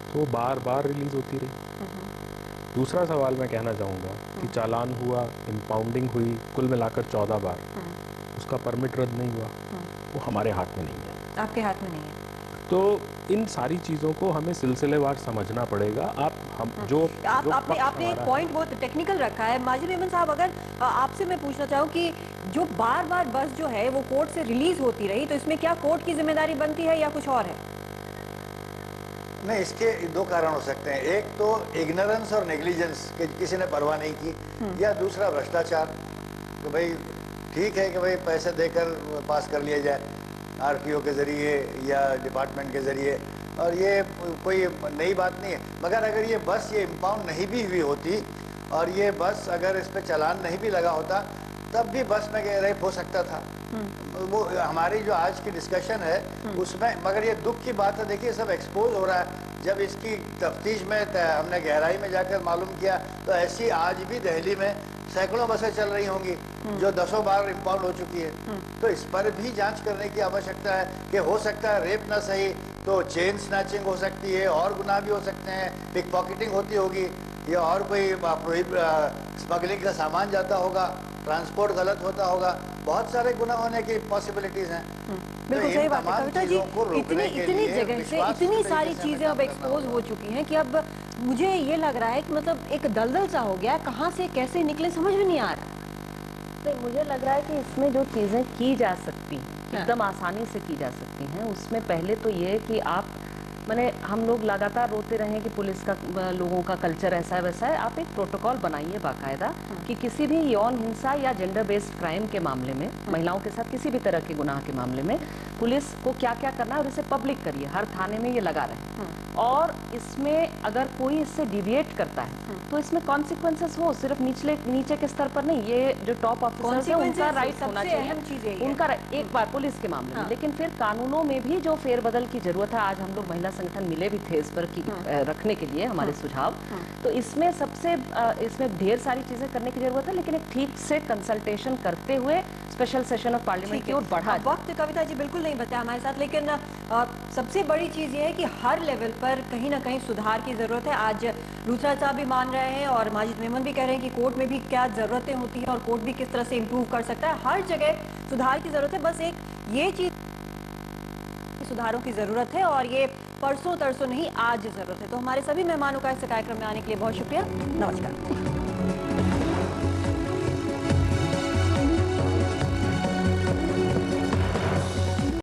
तो वो बार बार रिलीज़ होती रही। दूसरा सवाल मैं कहना चाहूँगा कि चालान हुआ, इम्पाउंडिंग हुई, कुल मिलाकर 14 बार, उसका परमिट रद्द नहीं हुआ, वो हमारे हाथ में नहीं है। आपके हाथ में नहीं है। तो इन सारी चीज़ों को हमें सिलसिलेवार समझना पड़ेगा। आपने एक पॉइंट बहुत टेक्निकल रखा है। माजिद मेमन साहब, अगर आपसे मैं पूछना चाहूँ कि जो बार बार बस जो है वो कोर्ट से रिलीज होती रही, तो इसमें क्या कोर्ट की जिम्मेदारी बनती है या कुछ और है? नहीं, इसके 2 कारण हो सकते हैं। एक तो इग्नोरेंस और नेग्लिजेंस, कि किसी ने परवाह नहीं की, या दूसरा भ्रष्टाचार, तो भाई ठीक है कि भाई पैसे देकर पास कर लिया जाए आरटीओ के ज़रिए या डिपार्टमेंट के ज़रिए, और ये कोई नई बात नहीं है। मगर अगर ये बस ये इम्पाउंड नहीं भी हुई होती और ये बस अगर इस पर चालान नहीं भी लगा होता तब भी बस में रेप हो सकता था। वो हमारी जो आज की डिस्कशन है उसमें, मगर ये दुख की बात है, देखिए सब एक्सपोज हो रहा है। जब इसकी तफ्तीश में हमने गहराई में जाकर मालूम किया तो ऐसी आज भी दिल्ली में सैकड़ों बसें चल रही होंगी जो 10 बार इम्पाउंड हो चुकी है। तो इस पर भी जांच करने की आवश्यकता है कि हो सकता है रेप ना सही तो चेन स्नैचिंग हो सकती है, और गुनाह भी हो सकते हैं, पिक पॉकेटिंग होती होगी, या और कोई स्मगलिंग का सामान जाता होगा, ट्रांसपोर्ट गलत होता होगा, बहुत सारे गुनाह होने की पॉसिबिलिटीज हैं। बिल्कुल सही बात है कविता जी। इतनी जगह से इतनी सारी चीजें अब एक्सपोज हो चुकी हैं कि अब मुझे ये लग रहा है कि मतलब एक दलदल सा हो गया, कहाँ से कैसे निकले समझ में नहीं आ रहा। तो मुझे लग रहा है कि इसमें जो चीज़ें की जा सकती हैं, एकदम आसानी से की जा सकती हैं, उसमें पहले तो ये कि आप मैंने हम लोग लगातार रोते रहे कि पुलिस का लोगों का कल्चर ऐसा है वैसा है। आप एक प्रोटोकॉल बनाइए बाकायदा कि किसी भी यौन हिंसा या जेंडर बेस्ड क्राइम के मामले में, महिलाओं के साथ किसी भी तरह के गुनाह के मामले में पुलिस को क्या क्या करना है और इसे पब्लिक करिए, हर थाने में ये लगा रहे। और इसमें अगर कोई इससे डिविएट करता है तो इसमें कॉन्सिक्वेंसेस हो, सिर्फ नीचे के स्तर पर नहीं, ये जो टॉप ऑफिसर्स है उनका राइट होना चाहिए, उनका एक बार पुलिस के मामले में, लेकिन फिर कानूनों में भी जो फेरबदल की जरूरत है। आज हम लोग महिला संगठन मिले भी थे इस पर की रखने के लिए हमारे सुझाव, तो इसमें इसमें ढेर सारी चीजें करने की जरूरत है, लेकिन एक ठीक से कंसल्टेशन करते हुए स्पेशल सेशन ऑफ पार्लियामेंट की ओर बढ़ा। वक्त कविता जी बिल्कुल नहीं बताया हमारे साथ, लेकिन सबसे बड़ी चीज ये है कि हर लेवल पर कहीं ना कहीं सुधार की जरूरत है। आज लूथरा साहब भी मान रहे हैं और माजिद मेमन भी कह रहे हैं कि कोर्ट में भी क्या जरूरतें होती हैं और कोर्ट भी किस तरह से इम्प्रूव कर सकता है। हर जगह सुधार की जरूरत है, बस एक ये चीज सुधारों की जरूरत है और ये परसों तरसों नहीं, आज जरूरत है। तो हमारे सभी मेहमानों का इस कार्यक्रम में आने के लिए बहुत शुक्रिया। नमस्कार।